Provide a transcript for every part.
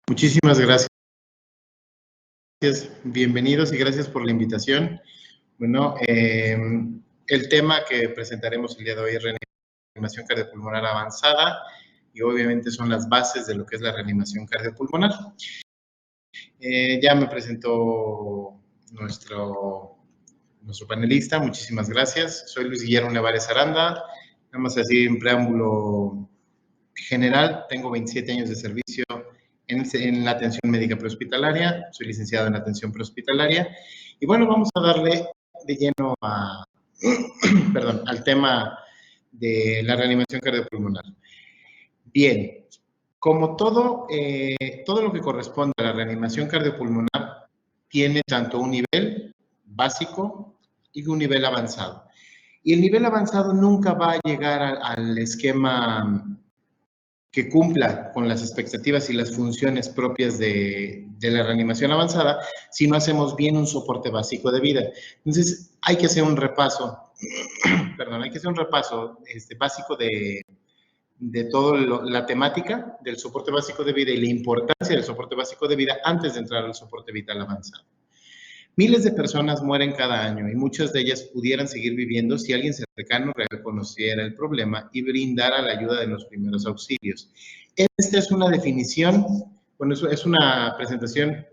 Muchísimas gracias. Bienvenidos y gracias por la invitación. Bueno, el tema que presentaremos el día de hoy es reanimación cardiopulmonar avanzada y obviamente son las bases de lo que es la reanimación cardiopulmonar. Ya me presentó nuestro panelista, muchísimas gracias. Soy Luis Guillermo Nevares Aranda, nada más así en preámbulo general, tengo 27 años de servicio en la atención médica prehospitalaria, soy licenciado en atención prehospitalaria y bueno, vamos a darle de lleno al tema de la reanimación cardiopulmonar. Bien, como todo lo que corresponde a la reanimación cardiopulmonar tiene tanto un nivel básico y un nivel avanzado. Y el nivel avanzado nunca va a llegar al esquema que cumpla con las expectativas y las funciones propias de la reanimación avanzada si no hacemos bien un soporte básico de vida. Entonces, hay que hacer un repaso, básico de toda la temática del soporte básico de vida y la importancia del soporte básico de vida antes de entrar al soporte vital avanzado. Miles de personas mueren cada año y muchas de ellas pudieran seguir viviendo si alguien cercano reconociera el problema y brindara la ayuda de los primeros auxilios. Esta es una definición, bueno, es una presentación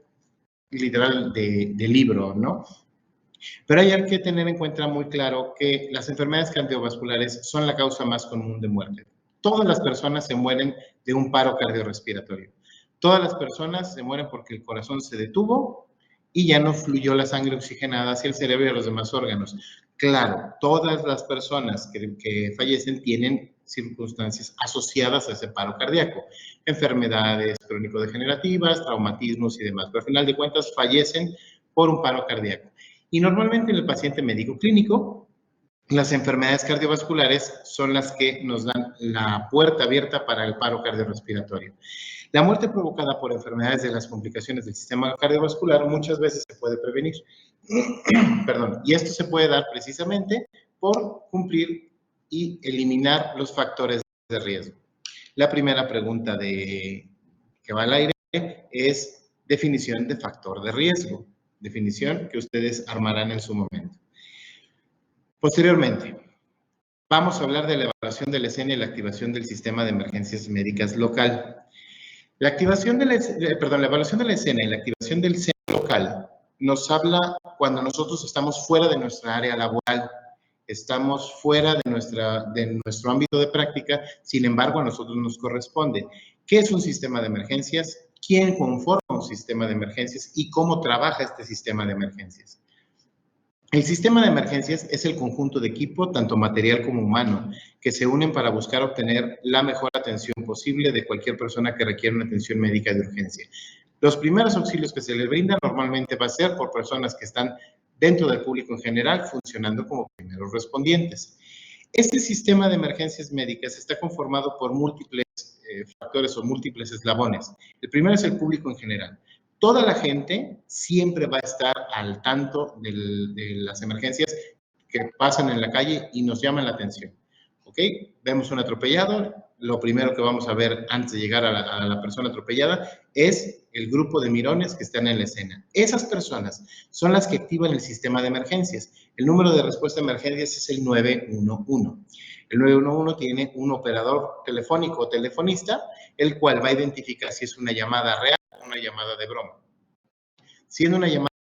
literal de libro, ¿no? Pero hay que tener en cuenta muy claro que las enfermedades cardiovasculares son la causa más común de muerte. Todas las personas se mueren de un paro cardiorrespiratorio. Todas las personas se mueren porque el corazón se detuvo y ya no fluyó la sangre oxigenada hacia el cerebro y a los demás órganos. Claro, todas las personas que fallecen tienen circunstancias asociadas a ese paro cardíaco, enfermedades crónico-degenerativas, traumatismos y demás, pero al final de cuentas fallecen por un paro cardíaco. Y normalmente en el paciente médico clínico, las enfermedades cardiovasculares son las que nos dan la puerta abierta para el paro cardiorrespiratorio. La muerte provocada por enfermedades de las complicaciones del sistema cardiovascular muchas veces se puede prevenir. Y esto se puede dar precisamente por cumplir y eliminar los factores de riesgo. La primera pregunta que va al aire es definición de factor de riesgo. Definición que ustedes armarán en su momento. Posteriormente, vamos a hablar de la evaluación de la escena y la activación del sistema de emergencias médicas local. La evaluación de la escena y la activación del SEM local nos habla cuando nosotros estamos fuera de nuestra área laboral, estamos fuera de nuestro ámbito de práctica, sin embargo a nosotros nos corresponde. ¿Qué es un sistema de emergencias? ¿Quién conforma un sistema de emergencias? ¿Y cómo trabaja este sistema de emergencias? El sistema de emergencias es el conjunto de equipo, tanto material como humano, que se unen para buscar obtener la mejor atención posible de cualquier persona que requiera una atención médica de urgencia. Los primeros auxilios que se les brindan normalmente va a ser por personas que están dentro del público en general, funcionando como primeros respondientes. Este sistema de emergencias médicas está conformado por múltiples factores o múltiples eslabones. El primero es el público en general. Toda la gente siempre va a estar al tanto de las emergencias que pasan en la calle y nos llaman la atención. ¿Ok? Vemos un atropellado, lo primero que vamos a ver antes de llegar a la persona atropellada es el grupo de mirones que están en la escena. Esas personas son las que activan el sistema de emergencias. El número de respuesta a emergencias es el 911. El 911 tiene un operador telefónico o telefonista, el cual va a identificar si es una llamada real o una llamada de broma. Siendo una llamada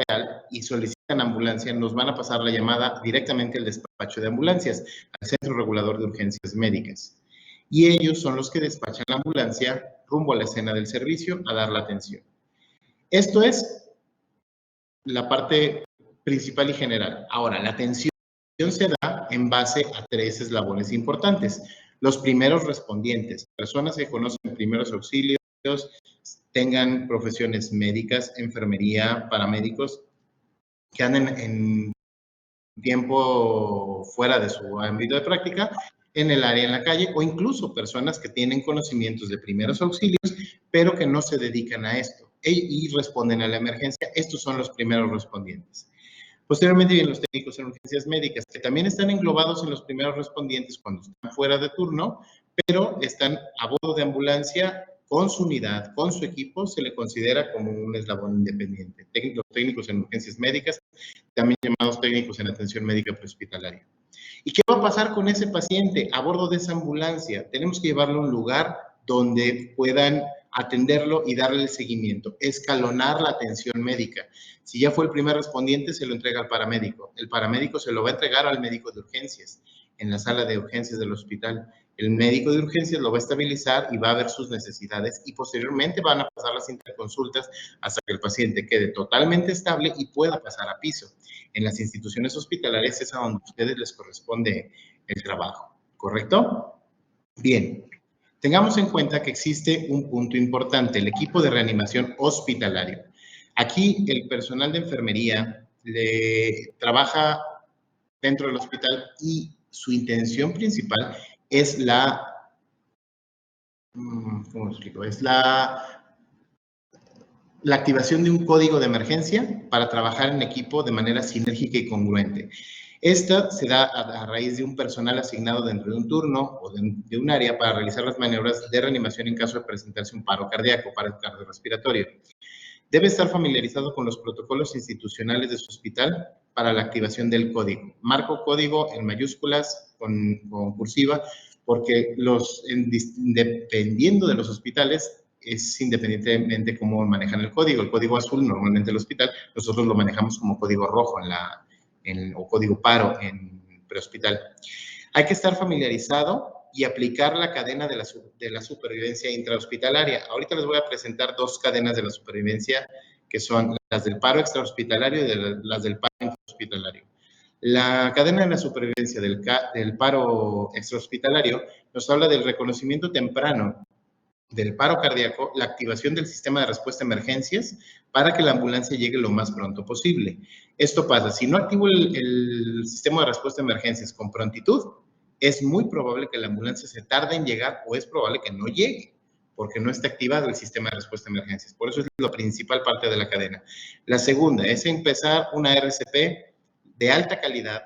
real y solicitan ambulancia, nos van a pasar la llamada directamente al despacho de ambulancias, al Centro Regulador de Urgencias Médicas. Y ellos son los que despachan la ambulancia rumbo a la escena del servicio a dar la atención. Esto es la parte principal y general. Ahora, la atención se da en base a 3 eslabones importantes. Los primeros respondientes, personas que conocen primeros auxilios, tengan profesiones médicas, enfermería, paramédicos, que anden en tiempo fuera de su ámbito de práctica, en el área en la calle, o incluso personas que tienen conocimientos de primeros auxilios, pero que no se dedican a esto y responden a la emergencia. Estos son los primeros respondientes. Posteriormente vienen los técnicos en urgencias médicas, que también están englobados en los primeros respondientes cuando están fuera de turno, pero están a bordo de ambulancia con su unidad, con su equipo, se le considera como un eslabón independiente. Los técnicos en urgencias médicas, también llamados técnicos en atención médica prehospitalaria. ¿Y qué va a pasar con ese paciente a bordo de esa ambulancia? Tenemos que llevarlo a un lugar donde puedan atenderlo y darle el seguimiento, escalonar la atención médica. Si ya fue el primer respondiente, se lo entrega al paramédico. El paramédico se lo va a entregar al médico de urgencias en la sala de urgencias del hospital. El médico de urgencias lo va a estabilizar y va a ver sus necesidades y posteriormente van a pasar las interconsultas hasta que el paciente quede totalmente estable y pueda pasar a piso. En las instituciones hospitalarias es a donde a ustedes les corresponde el trabajo, ¿correcto? Bien, tengamos en cuenta que existe un punto importante, el equipo de reanimación hospitalario. Aquí el personal de enfermería trabaja dentro del hospital y su intención principal es ¿cómo explico? Es la activación de un código de emergencia para trabajar en equipo de manera sinérgica y congruente. Esta se da a raíz de un personal asignado dentro de un turno o de un área para realizar las maniobras de reanimación en caso de presentarse un paro cardíaco, paro cardiorrespiratorio. Debe estar familiarizado con los protocolos institucionales de su hospital para la activación del código. Marco código en mayúsculas con cursiva porque dependiendo de los hospitales es independientemente cómo manejan el código. El código azul normalmente el hospital, nosotros lo manejamos como código rojo o código paro en prehospital. Hay que estar familiarizado y aplicar la cadena de la supervivencia intrahospitalaria. Ahorita les voy a presentar dos cadenas de la supervivencia que son las del paro extrahospitalario y las del paro intrahospitalario. La cadena de la supervivencia del paro extrahospitalario nos habla del reconocimiento temprano del paro cardíaco, la activación del sistema de respuesta a emergencias para que la ambulancia llegue lo más pronto posible. Esto pasa, si no activo el sistema de respuesta a emergencias con prontitud, es muy probable que la ambulancia se tarde en llegar o es probable que no llegue porque no está activado el sistema de respuesta a emergencias. Por eso es la principal parte de la cadena. La segunda es empezar una RCP de alta calidad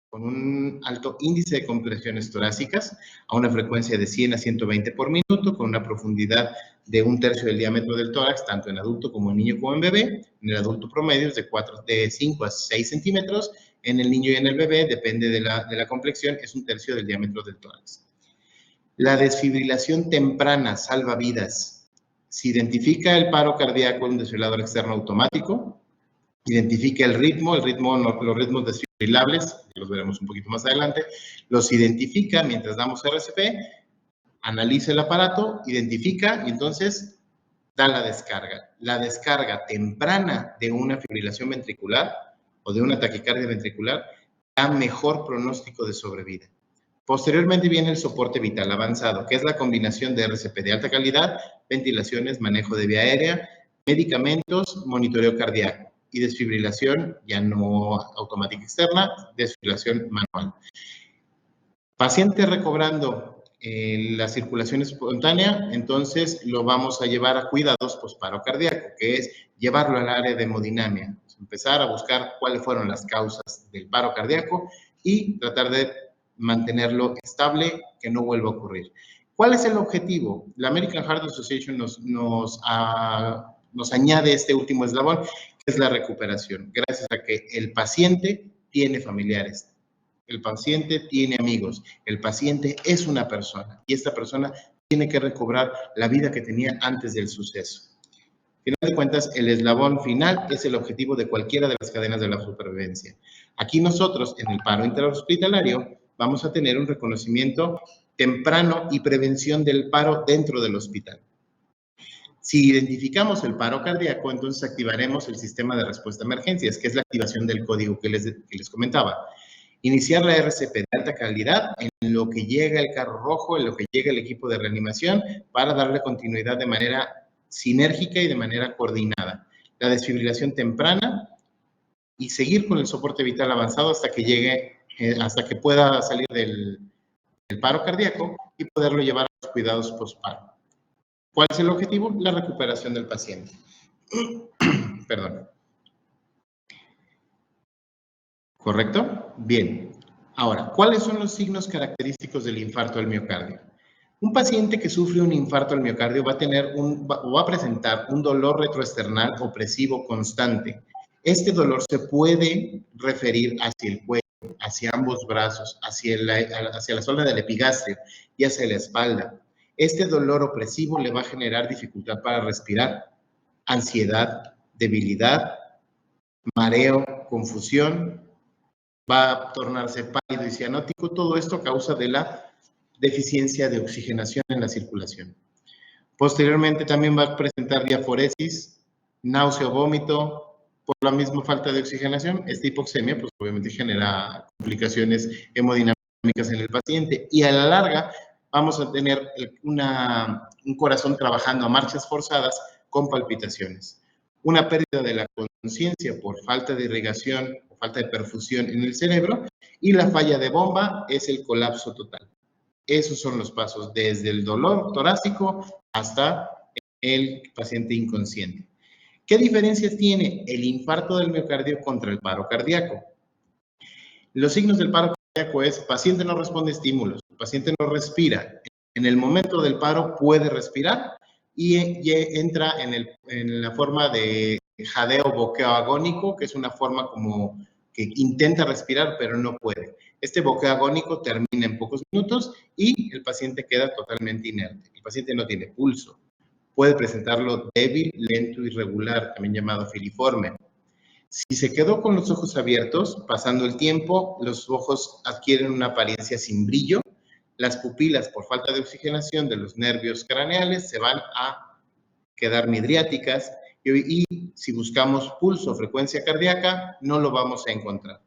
con un alto índice de compresiones torácicas a una frecuencia de 100 a 120 por minuto, con una profundidad de 1/3 del diámetro del tórax, tanto en adulto como en niño como en bebé. En el adulto promedio es de 5 a 6 centímetros. En el niño y en el bebé, depende de la complexión, es 1/3 del diámetro del tórax. La desfibrilación temprana salva vidas. Se identifica el paro cardíaco en un desfibrilador externo automático, identifica los ritmos desfibrilables, los veremos un poquito más adelante, los identifica mientras damos RCP, analiza el aparato, identifica y entonces da la descarga. La descarga temprana de una fibrilación ventricular o de una taquicardia ventricular da mejor pronóstico de sobrevida. Posteriormente viene el soporte vital avanzado, que es la combinación de RCP de alta calidad, ventilaciones, manejo de vía aérea, medicamentos, monitoreo cardíaco y desfibrilación ya no automática externa, desfibrilación manual. Paciente recobrando la circulación espontánea, entonces lo vamos a llevar a cuidados posparo cardíaco, que es llevarlo al área de hemodinamia, empezar a buscar cuáles fueron las causas del paro cardíaco y tratar de mantenerlo estable, que no vuelva a ocurrir. ¿Cuál es el objetivo? La American Heart Association nos añade este último eslabón, que es la recuperación, gracias a que el paciente tiene familiares, el paciente tiene amigos, el paciente es una persona y esta persona tiene que recobrar la vida que tenía antes del suceso. Al final de cuentas, el eslabón final es el objetivo de cualquiera de las cadenas de la supervivencia. Aquí nosotros, en el paro intrahospitalario, vamos a tener un reconocimiento temprano y prevención del paro dentro del hospital. Si identificamos el paro cardíaco, entonces activaremos el sistema de respuesta a emergencias, que es la activación del código que les comentaba. Iniciar la RCP de alta calidad en lo que llega el carro rojo, en lo que llega el equipo de reanimación, para darle continuidad de manera sinérgica y de manera coordinada. La desfibrilación temprana y seguir con el soporte vital avanzado hasta que llegue, hasta que pueda salir del paro cardíaco y poderlo llevar a los cuidados postparo. ¿Cuál es el objetivo? La recuperación del paciente. Perdón. ¿Correcto? Bien. Ahora, ¿cuáles son los signos característicos del infarto del miocardio? Un paciente que sufre un infarto al miocardio va a presentar un dolor retroesternal opresivo constante. Este dolor se puede referir hacia el cuello, hacia ambos brazos, hacia la zona del epigastrio y hacia la espalda. Este dolor opresivo le va a generar dificultad para respirar, ansiedad, debilidad, mareo, confusión, va a tornarse pálido y cianótico, todo esto a causa de la deficiencia de oxigenación en la circulación. Posteriormente también va a presentar diaforesis, náusea o vómito por la misma falta de oxigenación. Esta hipoxemia pues obviamente genera complicaciones hemodinámicas en el paciente y a la larga vamos a tener un corazón trabajando a marchas forzadas con palpitaciones. Una pérdida de la conciencia por falta de irrigación o falta de perfusión en el cerebro y la falla de bomba es el colapso total. Esos son los pasos desde el dolor torácico hasta el paciente inconsciente. ¿Qué diferencias tiene el infarto del miocardio contra el paro cardíaco? Los signos del paro cardíaco es paciente no responde a estímulos, paciente no respira. En el momento del paro puede respirar y entra en la forma de jadeo boqueo agónico, que es una forma como que intenta respirar pero no puede. Este boqueo agónico termina en pocos minutos y el paciente queda totalmente inerte. El paciente no tiene pulso. Puede presentarlo débil, lento, irregular, también llamado filiforme. Si se quedó con los ojos abiertos, pasando el tiempo, los ojos adquieren una apariencia sin brillo. Las pupilas, por falta de oxigenación de los nervios craneales, se van a quedar midriáticas y si buscamos pulso o frecuencia cardíaca, no lo vamos a encontrar.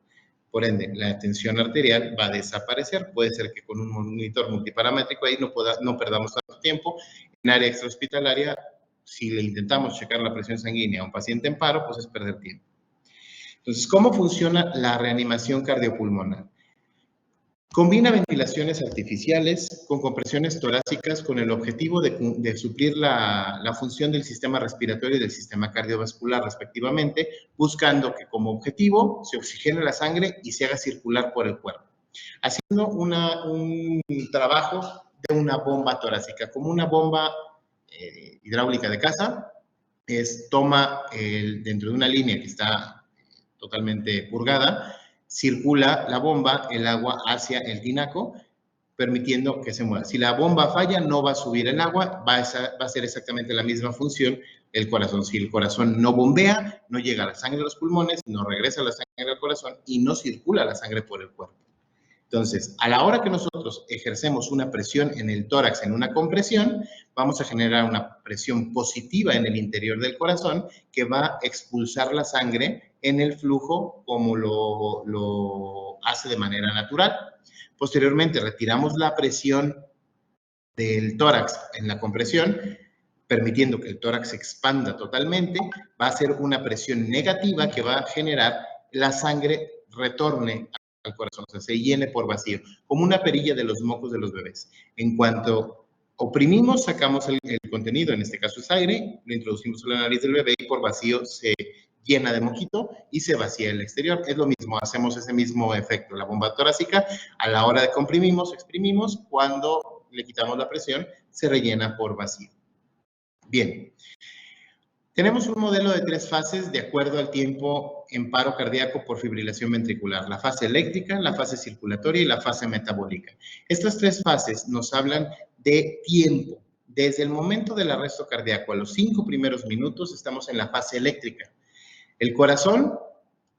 Por ende, la tensión arterial va a desaparecer. Puede ser que con un monitor multiparamétrico ahí no perdamos tanto tiempo. En área extrahospitalaria, si le intentamos checar la presión sanguínea a un paciente en paro, pues es perder tiempo. Entonces, ¿cómo funciona la reanimación cardiopulmonar? Combina ventilaciones artificiales con compresiones torácicas con el objetivo de suplir la función del sistema respiratorio y del sistema cardiovascular respectivamente, buscando que como objetivo se oxigene la sangre y se haga circular por el cuerpo. Haciendo un trabajo de una bomba torácica, como una bomba hidráulica de casa, toma dentro de una línea que está totalmente purgada, circula la bomba, el agua hacia el tinaco, permitiendo que se mueva. Si la bomba falla, no va a subir el agua, va a ser exactamente la misma función el corazón. Si el corazón no bombea, no llega la sangre a los pulmones, no regresa la sangre al corazón y no circula la sangre por el cuerpo. Entonces, a la hora que nosotros ejercemos una presión en el tórax, en una compresión, vamos a generar una presión positiva en el interior del corazón que va a expulsar la sangre en el flujo como lo hace de manera natural. Posteriormente, retiramos la presión del tórax en la compresión, permitiendo que el tórax se expanda totalmente. Va a ser una presión negativa que va a generar la sangre retorne al corazón, o sea, se llene por vacío, como una perilla de los mocos de los bebés. En cuanto oprimimos, sacamos el contenido, en este caso es aire, lo introducimos en la nariz del bebé y por vacío se llena de moquito y se vacía el exterior. Es lo mismo, hacemos ese mismo efecto. La bomba torácica, a la hora de comprimimos, exprimimos, cuando le quitamos la presión, se rellena por vacío. Bien. Tenemos un modelo de 3 fases de acuerdo al tiempo en paro cardíaco por fibrilación ventricular, la fase eléctrica, la fase circulatoria y la fase metabólica. Estas 3 fases nos hablan de tiempo. Desde el momento del arresto cardíaco a los 5 primeros minutos estamos en la fase eléctrica. El corazón,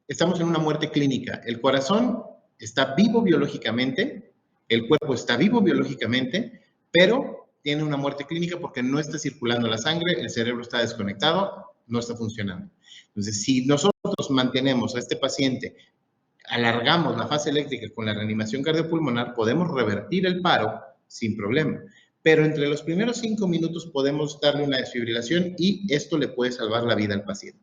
estamos en una muerte clínica. El corazón está vivo biológicamente, el cuerpo está vivo biológicamente, pero tiene una muerte clínica porque no está circulando la sangre, el cerebro está desconectado, no está funcionando. Entonces, si nosotros mantenemos a este paciente, alargamos la fase eléctrica con la reanimación cardiopulmonar, podemos revertir el paro sin problema. Pero entre los primeros 5 minutos podemos darle una desfibrilación y esto le puede salvar la vida al paciente.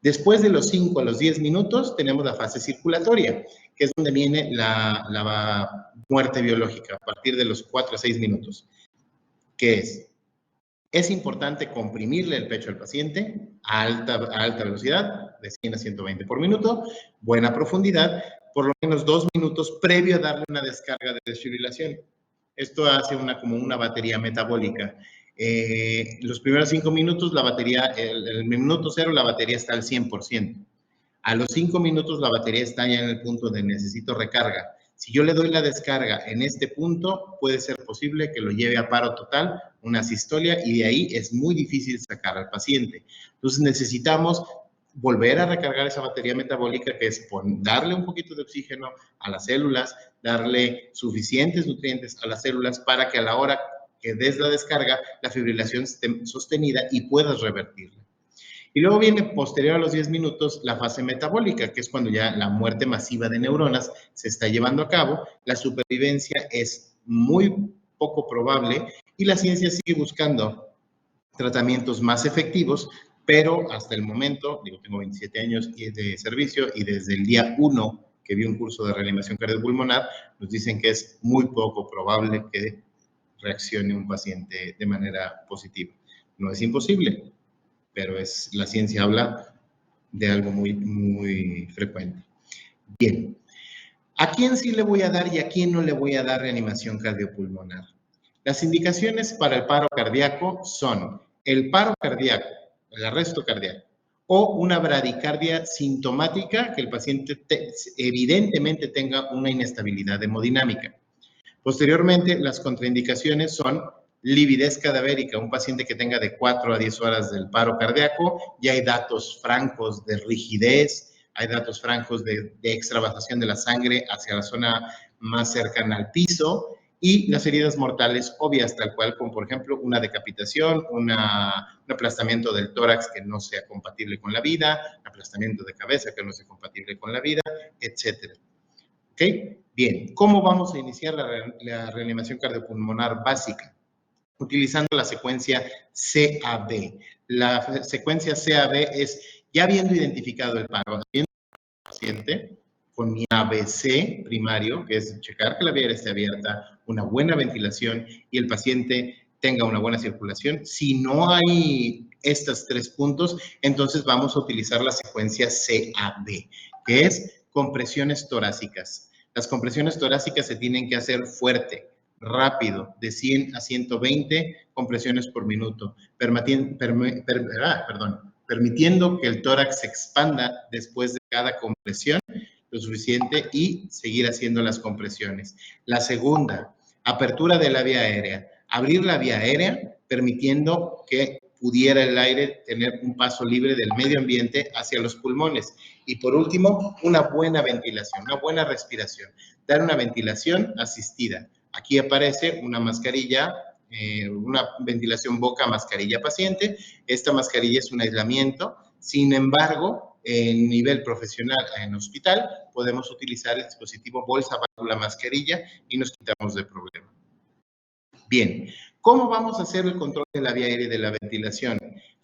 Después de los 5 a los 10 minutos tenemos la fase circulatoria, que es donde viene la muerte biológica, a partir de los 4 a 6 minutos. ¿Qué es? Es importante comprimirle el pecho al paciente a alta velocidad, de 100 a 120 por minuto, buena profundidad, por lo menos 2 minutos previo a darle una descarga de desfibrilación. Esto hace como una batería metabólica. Los primeros 5 minutos, la batería, el minuto 0, la batería está al 100%. A los 5 minutos, la batería está ya en el punto de necesito recarga. Si yo le doy la descarga en este punto, puede ser posible que lo lleve a paro total, una sistolia, y de ahí es muy difícil sacar al paciente. Entonces necesitamos volver a recargar esa batería metabólica, que es darle un poquito de oxígeno a las células, darle suficientes nutrientes a las células para que a la hora que des la descarga, la fibrilación esté sostenida y puedas revertirla. Y luego viene, posterior a los 10 minutos, la fase metabólica, que es cuando ya la muerte masiva de neuronas se está llevando a cabo. La supervivencia es muy poco probable y la ciencia sigue buscando tratamientos más efectivos, pero hasta el momento, tengo 27 años de servicio y desde el día 1 que vi un curso de reanimación cardiopulmonar, nos dicen que es muy poco probable que reaccione un paciente de manera positiva. No es imposible, pero la ciencia habla de algo muy, muy frecuente. Bien, ¿a quién sí le voy a dar y a quién no le voy a dar reanimación cardiopulmonar? Las indicaciones para el paro cardíaco son el paro cardíaco, el arresto cardíaco, o una bradicardia sintomática, que el paciente evidentemente tenga una inestabilidad hemodinámica. Posteriormente, las contraindicaciones son lividez cadavérica, un paciente que tenga de 4 a 10 horas del paro cardíaco, ya hay datos francos de rigidez, hay datos francos de extravasación de la sangre hacia la zona más cercana al piso, y las heridas mortales obvias, tal cual como por ejemplo una decapitación, un aplastamiento del tórax que no sea compatible con la vida, aplastamiento de cabeza que no sea compatible con la vida, etcétera. ¿Ok? Bien, ¿cómo vamos a iniciar la reanimación cardiopulmonar básica? Utilizando la secuencia CAB. La secuencia CAB es, ya habiendo identificado el paro, habiendo el paciente con mi ABC primario, que es checar que la vía aérea esté abierta, una buena ventilación y el paciente tenga una buena circulación. Si no hay estos 3 puntos, entonces vamos a utilizar la secuencia CAB, que es compresiones torácicas. Las compresiones torácicas se tienen que hacer fuerte, rápido, de 100 a 120 compresiones por minuto, permitiendo que el tórax se expanda después de cada compresión lo suficiente y seguir haciendo las compresiones. La segunda, apertura de la vía aérea. Abrir la vía aérea permitiendo que pudiera el aire tener un paso libre del medio ambiente hacia los pulmones. Y por último, una buena ventilación, una buena respiración. Dar una ventilación asistida. Aquí aparece una mascarilla, una ventilación boca-mascarilla paciente. Esta mascarilla es un aislamiento. Sin embargo, en nivel profesional en hospital, podemos utilizar el dispositivo bolsa, válvula, mascarilla y nos quitamos de problema. Bien, ¿cómo vamos a hacer el control de la vía aérea y de la ventilación?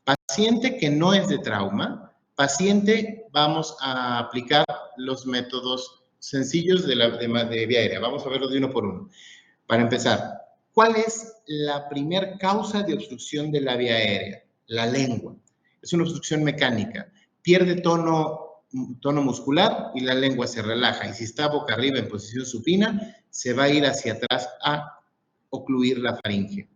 Paciente que no es de trauma, paciente, vamos a aplicar los métodos sencillos de vía aérea. Vamos a verlos de uno por uno. Para empezar, ¿cuál es la primer causa de obstrucción de la vía aérea? La lengua. Es una obstrucción mecánica. Pierde tono muscular y la lengua se relaja. Y si está boca arriba en posición supina, se va a ir hacia atrás a ocluir la faringe.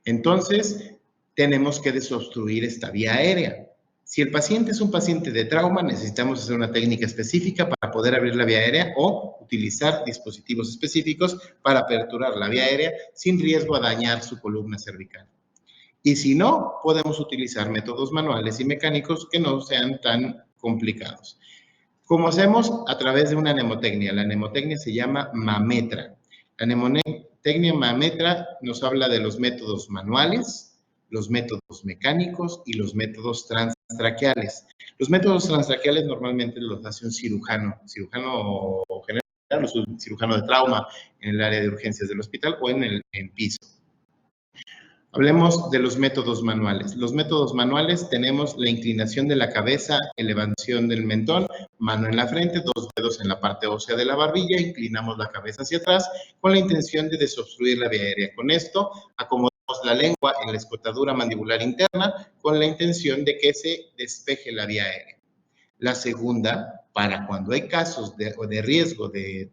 Entonces, tenemos que desobstruir esta vía aérea. Si el paciente es un paciente de trauma, necesitamos hacer una técnica específica para poder abrir la vía aérea o utilizar dispositivos específicos para aperturar la vía aérea sin riesgo a dañar su columna cervical. Y si no, podemos utilizar métodos manuales y mecánicos que no sean tan complicados. ¿Cómo hacemos? A través de una mnemotecnia. La mnemotecnia se llama Mametra. La mnemotecnia Mametra nos habla de los métodos manuales, los métodos mecánicos y los métodos transtraqueales. Los métodos transtraqueales normalmente los hace un cirujano general o un cirujano de trauma en el área de urgencias del hospital o en piso. Hablemos de los métodos manuales. Los métodos manuales tenemos la inclinación de la cabeza, elevación del mentón, mano en la frente, 2 dedos en la parte ósea de la barbilla, inclinamos la cabeza hacia atrás con la intención de desobstruir la vía aérea. Con esto acomodamos la lengua en la escotadura mandibular interna con la intención de que se despeje la vía aérea. La segunda, para cuando hay casos de riesgo de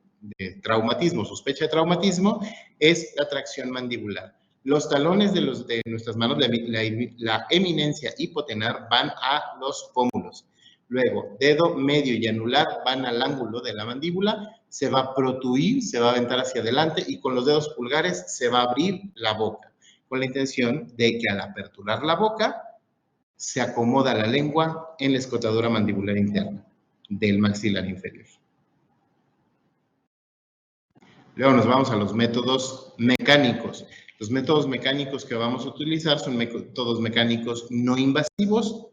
traumatismo, sospecha de traumatismo, es la tracción mandibular. Los talones de nuestras manos, la eminencia hipotenar, van a los pómulos. Luego, dedo medio y anular van al ángulo de la mandíbula, se va a protuir, se va a aventar hacia adelante y con los dedos pulgares se va a abrir la boca, con la intención de que al aperturar la boca se acomoda la lengua en la escotadura mandibular interna del maxilar inferior. Luego nos vamos a los métodos mecánicos. Los métodos mecánicos que vamos a utilizar son métodos mecánicos no invasivos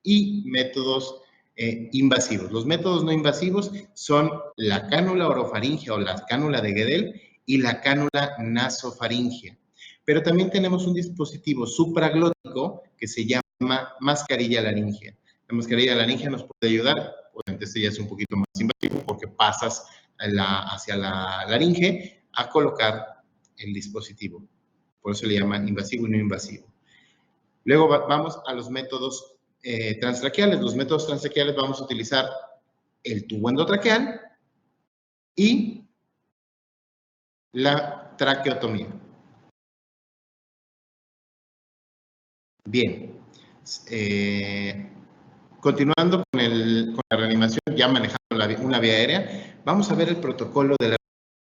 y métodos invasivos. Los métodos no invasivos son la cánula orofaringea o la cánula de Guedel y la cánula nasofaringea. Pero también tenemos un dispositivo supraglótico que se llama mascarilla laringea. La mascarilla laringea nos puede ayudar, obviamente este ya es un poquito más invasivo porque pasas hacia la laringe a colocar el dispositivo. Por eso le llaman invasivo y no invasivo. Luego vamos a los métodos transtraqueales. Los métodos transtraqueales vamos a utilizar el tubo endotraqueal y la traqueotomía. Bien. Continuando con la reanimación, ya manejando una vía aérea, vamos a ver el protocolo de la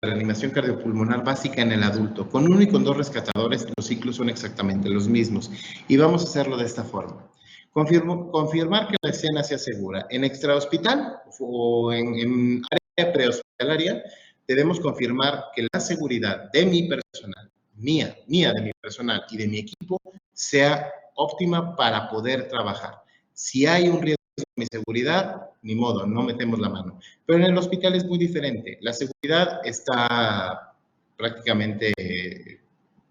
reanimación cardiopulmonar básica en el adulto. Con uno y con dos rescatadores, los ciclos son exactamente los mismos. Y vamos a hacerlo de esta forma. Confirmar que la escena sea segura. En extrahospital o en área prehospitalaria, debemos confirmar que la seguridad de mi personal, mía de mi personal y de mi equipo, sea óptima para poder trabajar. Si hay un riesgo de mi seguridad, ni modo, no metemos la mano. Pero en el hospital es muy diferente. La seguridad está prácticamente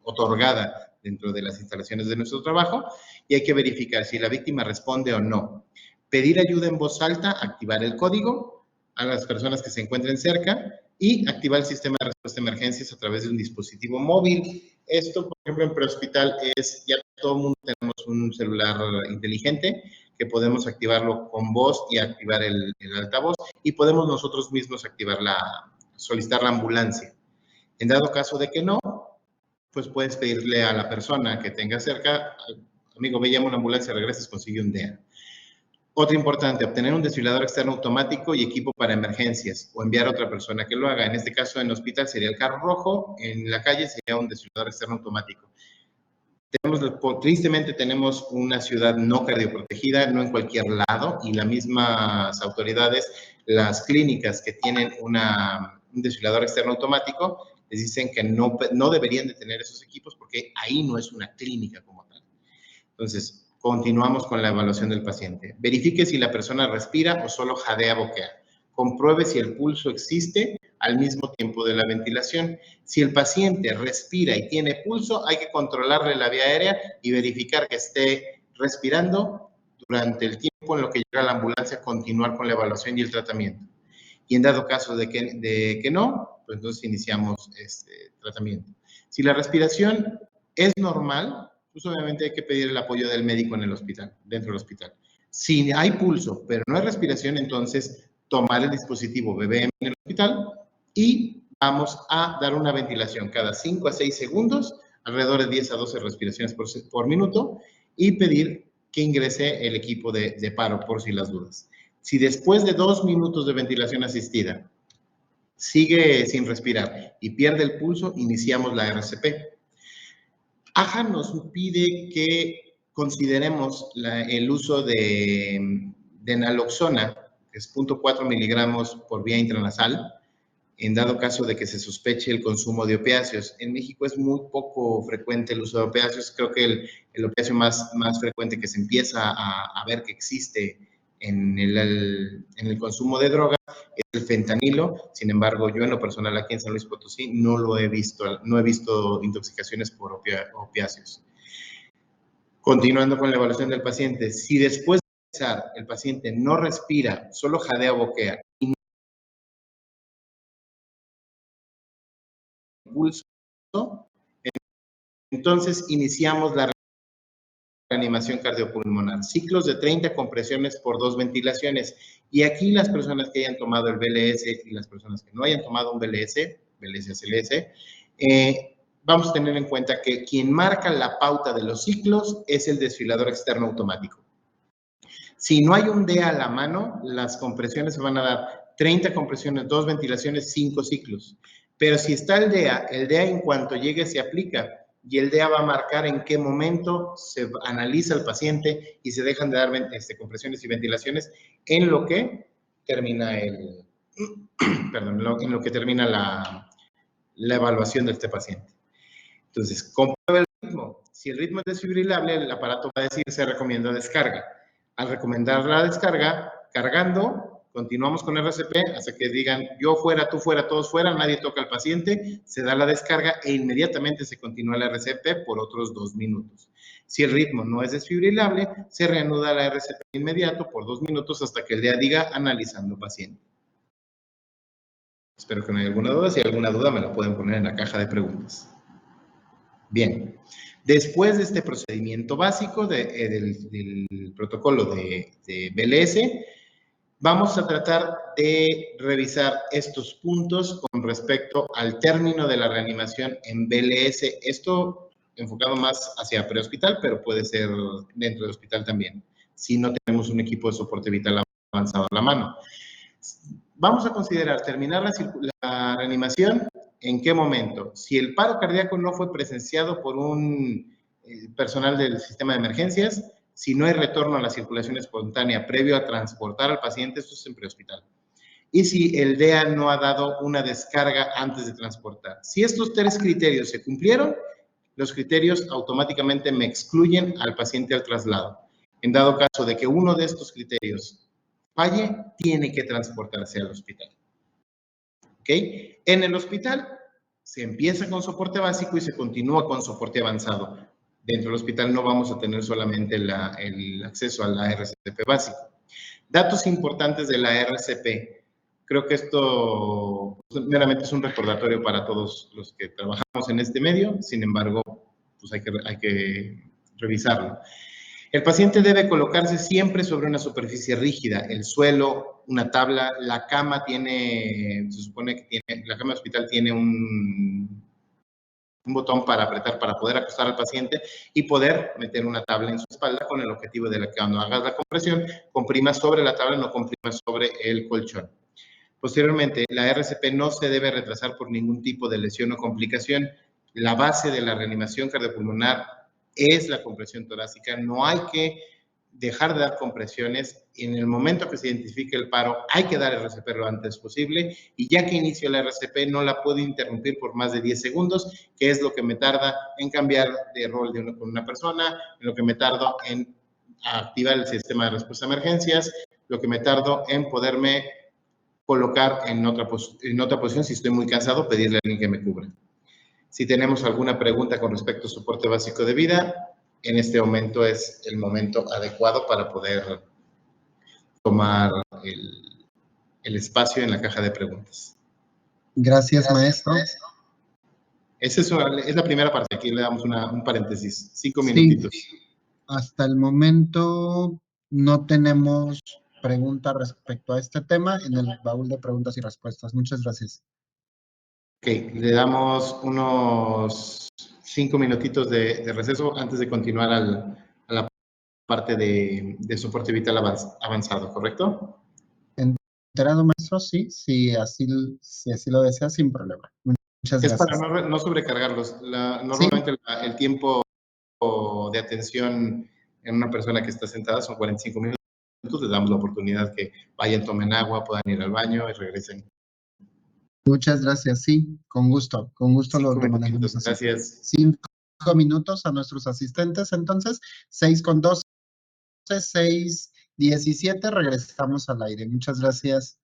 otorgada dentro de las instalaciones de nuestro trabajo y hay que verificar si la víctima responde o no. Pedir ayuda en voz alta, activar el código a las personas que se encuentren cerca y activar el sistema de respuesta a emergencias a través de un dispositivo móvil. Esto, por ejemplo, en prehospital ya todo el mundo tenemos un celular inteligente que podemos activarlo con voz y activar el altavoz y podemos nosotros mismos solicitar la ambulancia. En dado caso de que no, pues puedes pedirle a la persona que tenga cerca, amigo, ve, llama una ambulancia, regresas, consigue un DEA. Otra importante, obtener un desfibrilador externo automático y equipo para emergencias o enviar a otra persona que lo haga. En este caso, en el hospital sería el carro rojo, en la calle sería un desfibrilador externo automático. Tristemente tenemos una ciudad no cardioprotegida, no en cualquier lado, y las mismas autoridades, las clínicas que tienen un desfibrilador externo automático, les dicen que no deberían de tener esos equipos porque ahí no es una clínica como tal. Entonces, continuamos con la evaluación del paciente. Verifique si la persona respira o solo jadea, boquea. Compruebe si el pulso existe al mismo tiempo de la ventilación. Si el paciente respira y tiene pulso, hay que controlarle la vía aérea y verificar que esté respirando durante el tiempo en lo que llega la ambulancia, continuar con la evaluación y el tratamiento. Y en dado caso de que no, pues entonces iniciamos tratamiento. Si la respiración es normal, pues obviamente hay que pedir el apoyo del médico en el hospital, dentro del hospital. Si hay pulso, pero no hay respiración, entonces tomar el dispositivo BBM en el hospital y vamos a dar una ventilación cada 5 a 6 segundos, alrededor de 10 a 12 respiraciones por minuto, y pedir que ingrese el equipo de paro por si las dudas. Si después de 2 minutos de ventilación asistida sigue sin respirar y pierde el pulso, iniciamos la RCP. AJA nos pide que consideremos el uso de naloxona, que es 0.4 miligramos por vía intranasal, en dado caso de que se sospeche el consumo de opiáceos. En México es muy poco frecuente el uso de opiáceos. Creo que el opiáceo más frecuente que se empieza a ver que existe en el consumo de droga es el fentanilo. Sin embargo, yo en lo personal aquí en San Luis Potosí no lo he visto, no he visto intoxicaciones por opiáceos. Continuando con la evaluación del paciente, si después de empezar el paciente no respira, solo jadea o boquea y pulso, entonces iniciamos la reanimación cardiopulmonar. Ciclos de 30 compresiones por 2 ventilaciones. Y aquí las personas que hayan tomado el BLS y las personas que no hayan tomado un BLS, BLS-ACLS, vamos a tener en cuenta que quien marca la pauta de los ciclos es el desfibrilador externo automático. Si no hay un DEA a la mano, las compresiones se van a dar 30 compresiones, 2 ventilaciones, 5 ciclos. Pero si está el DEA en cuanto llegue se aplica y el DEA va a marcar en qué momento se analiza al paciente y se dejan de dar compresiones y ventilaciones en lo que termina en lo que termina la evaluación de este paciente. Entonces, comprueba el ritmo. Si el ritmo es desfibrilable, el aparato va a decir se recomienda descarga. Al recomendar la descarga, cargando, continuamos con RCP hasta que digan yo fuera, tú fuera, todos fuera, nadie toca al paciente, se da la descarga e inmediatamente se continúa la RCP por otros 2 minutos. Si el ritmo no es desfibrilable, se reanuda la RCP inmediato por 2 minutos hasta que el DEA diga analizando paciente. Espero que no haya alguna duda. Si hay alguna duda, me la pueden poner en la caja de preguntas. Bien, después de este procedimiento básico del protocolo de BLS, vamos a tratar de revisar estos puntos con respecto al término de la reanimación en BLS. Esto enfocado más hacia prehospital, pero puede ser dentro del hospital también, si no tenemos un equipo de soporte vital avanzado a la mano. Vamos a considerar terminar la reanimación. ¿En qué momento? Si el paro cardíaco no fue presenciado por un personal del sistema de emergencias, si no hay retorno a la circulación espontánea previo a transportar al paciente, esto es en prehospital. Y si el DEA no ha dado una descarga antes de transportar. Si estos 3 criterios se cumplieron, los criterios automáticamente me excluyen al paciente al traslado. En dado caso de que uno de estos criterios falle, tiene que transportarse al hospital. ¿Ok? En el hospital se empieza con soporte básico y se continúa con soporte avanzado. Dentro del hospital no vamos a tener solamente el acceso a la RCP básico. Datos importantes de la RCP. Creo que esto meramente es un recordatorio para todos los que trabajamos en este medio, sin embargo, pues hay que revisarlo. El paciente debe colocarse siempre sobre una superficie rígida, el suelo, una tabla, la cama se supone que la cama de hospital tiene un botón para apretar para poder acostar al paciente y poder meter una tabla en su espalda con el objetivo de que cuando hagas la compresión, comprimas sobre la tabla, no comprimas sobre el colchón. Posteriormente, la RCP no se debe retrasar por ningún tipo de lesión o complicación. La base de la reanimación cardiopulmonar es la compresión torácica. No hay que dejar de dar compresiones. En el momento que se identifique el paro, hay que dar RCP lo antes posible. Y ya que inició la RCP, no la puedo interrumpir por más de 10 segundos, que es lo que me tarda en cambiar de rol con una persona, en lo que me tardo en activar el sistema de respuesta a emergencias, lo que me tardo en poderme colocar en otra posición, si estoy muy cansado, pedirle a alguien que me cubra. Si tenemos alguna pregunta con respecto al soporte básico de vida, en este momento es el momento adecuado para poder tomar el espacio en la caja de preguntas. Gracias, maestro. Esa es la primera parte. Aquí le damos un paréntesis. 5 minutitos. Sí, hasta el momento no tenemos pregunta respecto a este tema en el baúl de preguntas y respuestas. Muchas gracias. Ok, le damos unos 5 minutitos de receso antes de continuar a la parte de soporte vital avanzado, ¿correcto? Enterado, maestro, sí, si así lo desea, sin problema. Muchas Es para gracias. no sobrecargarlos. Sí, Normalmente el tiempo de atención en una persona que está sentada son 45 minutos. Les damos la oportunidad que vayan, tomen agua, puedan ir al baño y regresen. muchas gracias. Sí, con gusto lo 5 manejamos minutitos, así. gracias. 5 minutos a nuestros asistentes, entonces, 6:12, 6:17, regresamos al aire. Muchas gracias.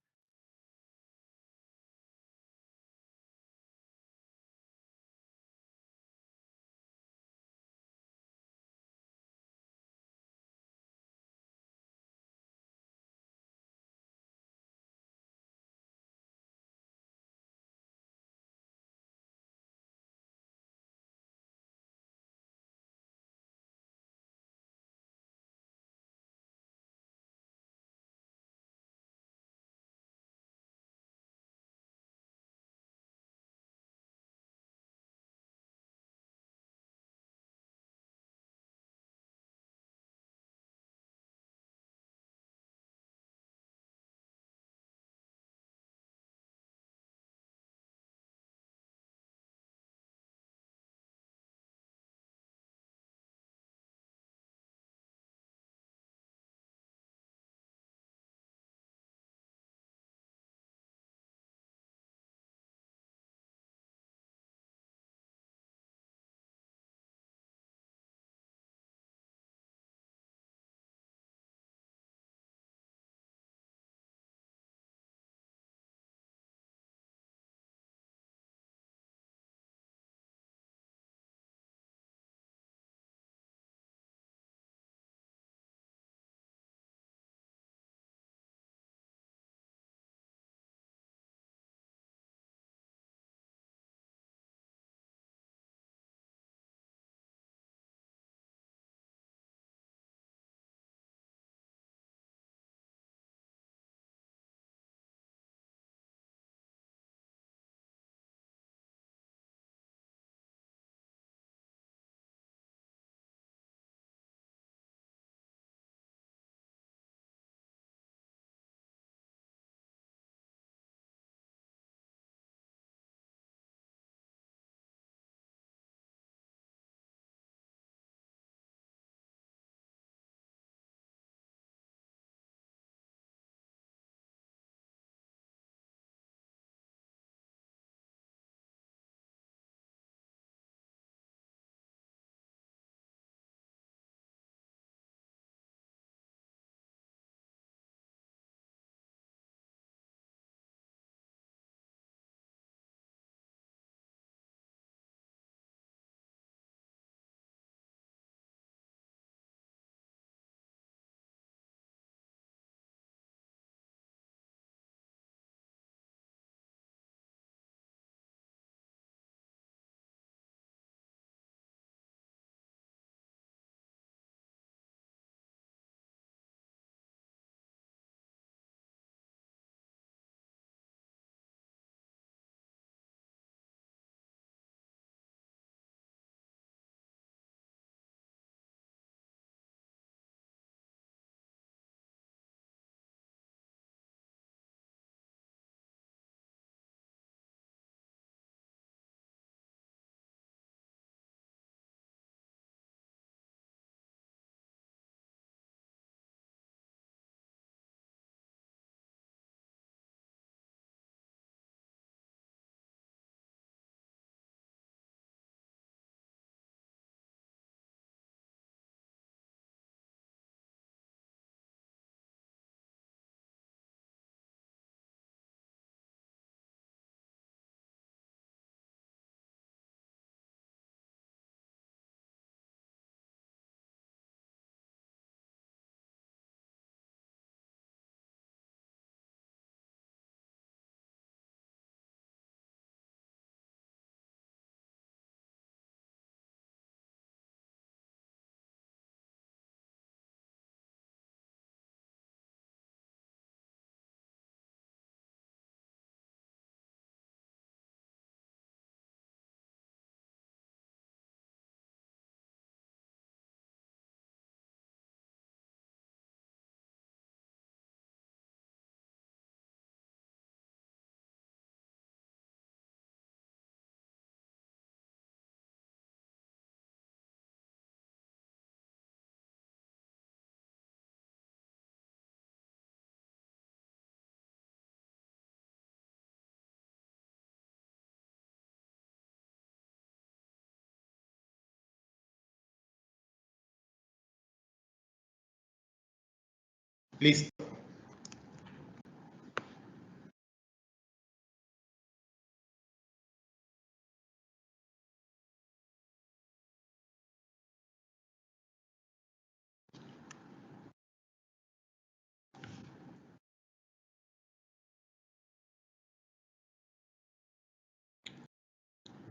Listo.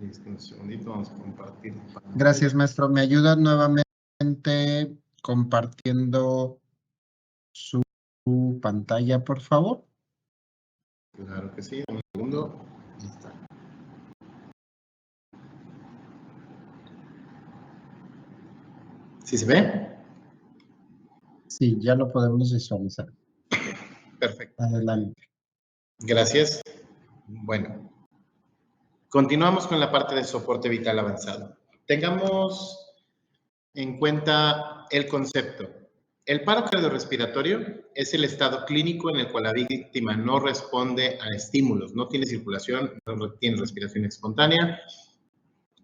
Listo, un segundito, vamos a compartir. Gracias, maestro. ¿Me ayuda nuevamente compartiendo su pantalla, por favor? Claro que sí, un segundo. Ahí está. ¿Sí se ve? Sí, ya lo podemos visualizar. Perfecto. Adelante. Gracias. Bueno, continuamos con la parte de soporte vital avanzado. Tengamos en cuenta el concepto. El paro cardiorrespiratorio es el estado clínico en el cual la víctima no responde a estímulos, no tiene circulación, no tiene respiración espontánea,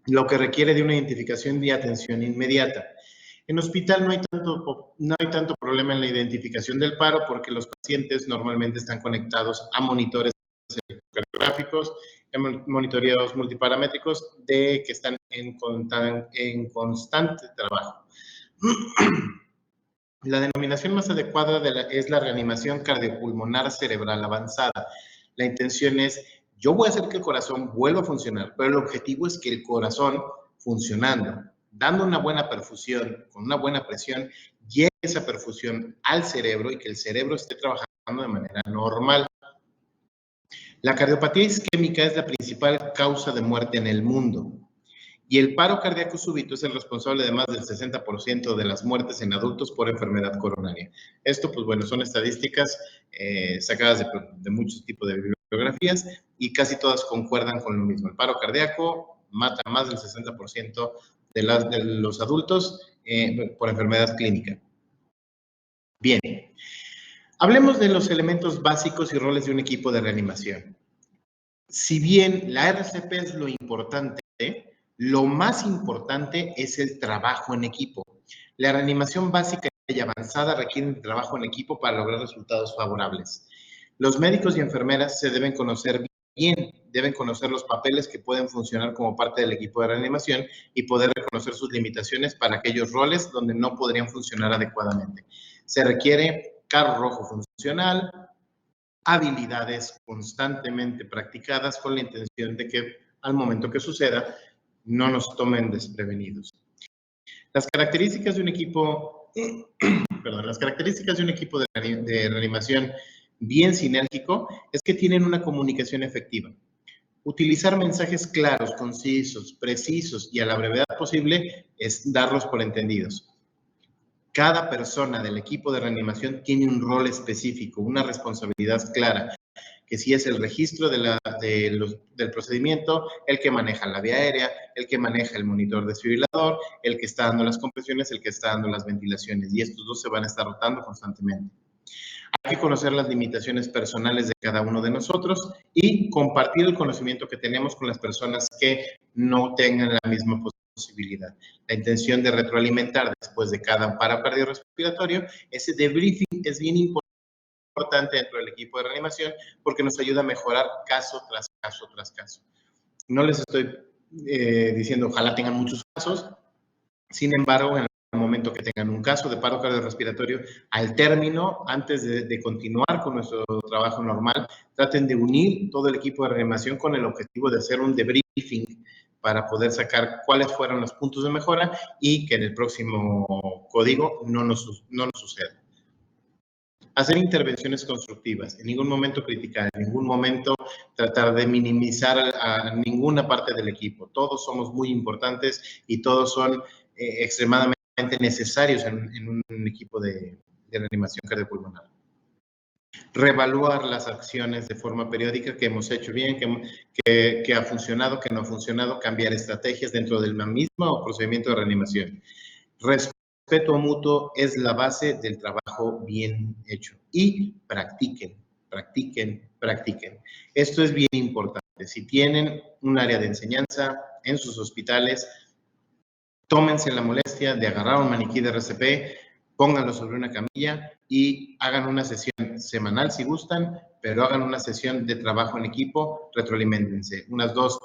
lo que requiere de una identificación y atención inmediata. En hospital no hay tanto problema en la identificación del paro porque los pacientes normalmente están conectados a monitores cardiográficos, monitoreados multiparamétricos que están en constante trabajo. La denominación más adecuada es la reanimación cardiopulmonar cerebral avanzada. La intención es, yo voy a hacer que el corazón vuelva a funcionar, pero el objetivo es que el corazón funcionando, dando una buena perfusión, con una buena presión, llegue esa perfusión al cerebro y que el cerebro esté trabajando de manera normal. La cardiopatía isquémica es la principal causa de muerte en el mundo. Y el paro cardíaco súbito es el responsable de más del 60% de las muertes en adultos por enfermedad coronaria. Esto, pues bueno, son estadísticas sacadas de muchos tipos de bibliografías y casi todas concuerdan con lo mismo. El paro cardíaco mata a más del 60% de los adultos por enfermedad clínica. Bien, hablemos de los elementos básicos y roles de un equipo de reanimación. Si bien la RCP es lo importante, lo más importante es el trabajo en equipo. La reanimación básica y avanzada requieren trabajo en equipo para lograr resultados favorables. Los médicos y enfermeras se deben conocer bien, deben conocer los papeles que pueden funcionar como parte del equipo de reanimación y poder reconocer sus limitaciones para aquellos roles donde no podrían funcionar adecuadamente. Se requiere carro rojo funcional, habilidades constantemente practicadas con la intención de que al momento que suceda no nos tomen desprevenidos. Las características de un equipo, las características de un equipo de reanimación bien sinérgico es que tienen una comunicación efectiva. Utilizar mensajes claros, concisos, precisos y a la brevedad posible es darlos por entendidos. Cada persona del equipo de reanimación tiene un rol específico, una responsabilidad clara, que si es el registro del procedimiento, el que maneja la vía aérea, el que maneja el monitor desfibrilador, el que está dando las compresiones, el que está dando las ventilaciones, y estos dos se van a estar rotando constantemente. Hay que conocer las limitaciones personales de cada uno de nosotros y compartir el conocimiento que tenemos con las personas que no tengan la misma posibilidad. La intención de retroalimentar después de cada paro cardiorrespiratorio, ese debriefing es bien importante dentro del equipo de reanimación porque nos ayuda a mejorar caso tras caso tras caso. No les estoy diciendo ojalá tengan muchos casos, sin embargo, en el momento que tengan un caso de paro cardiorrespiratorio, al término, antes de continuar con nuestro trabajo normal, traten de unir todo el equipo de reanimación con el objetivo de hacer un debriefing para poder sacar cuáles fueron los puntos de mejora y que en el próximo código no nos suceda. Hacer intervenciones constructivas, en ningún momento criticar, en ningún momento tratar de minimizar a ninguna parte del equipo. Todos somos muy importantes y todos son extremadamente necesarios en un equipo de reanimación cardiopulmonar. Reevaluar las acciones de forma periódica que hemos hecho bien, que ha funcionado, que no ha funcionado, cambiar estrategias dentro del mismo procedimiento de reanimación. Respeto mutuo es la base del trabajo bien hecho. Y practiquen, practiquen, practiquen. Esto es bien importante. Si tienen un área de enseñanza en sus hospitales, tómense la molestia de agarrar un maniquí de RCP, pónganlo sobre una camilla y hagan una sesión semanal si gustan, pero hagan una sesión de trabajo en equipo, retroaliméntense, unas 2,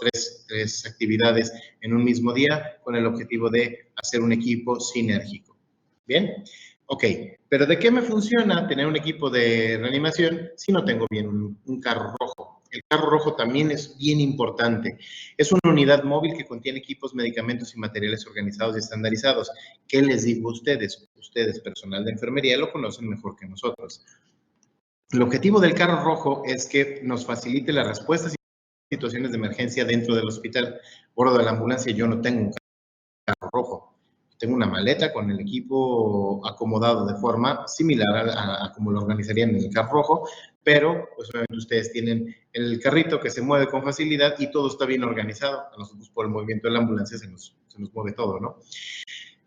3 actividades en un mismo día con el objetivo de hacer un equipo sinérgico. ¿Bien? Ok, pero ¿de qué me funciona tener un equipo de reanimación si no tengo bien un carro rojo? El carro rojo también es bien importante. Es una unidad móvil que contiene equipos, medicamentos y materiales organizados y estandarizados. ¿Qué les digo a ustedes? Ustedes, personal de enfermería, lo conocen mejor que nosotros. El objetivo del carro rojo es que nos facilite las respuestas y situaciones de emergencia dentro del hospital. A bordo de la ambulancia yo no tengo un carro rojo. Tengo una maleta con el equipo acomodado de forma similar a como lo organizarían en el carro rojo, pero pues obviamente ustedes tienen el carrito que se mueve con facilidad y todo está bien organizado. A nosotros por el movimiento de la ambulancia se nos mueve todo, ¿no?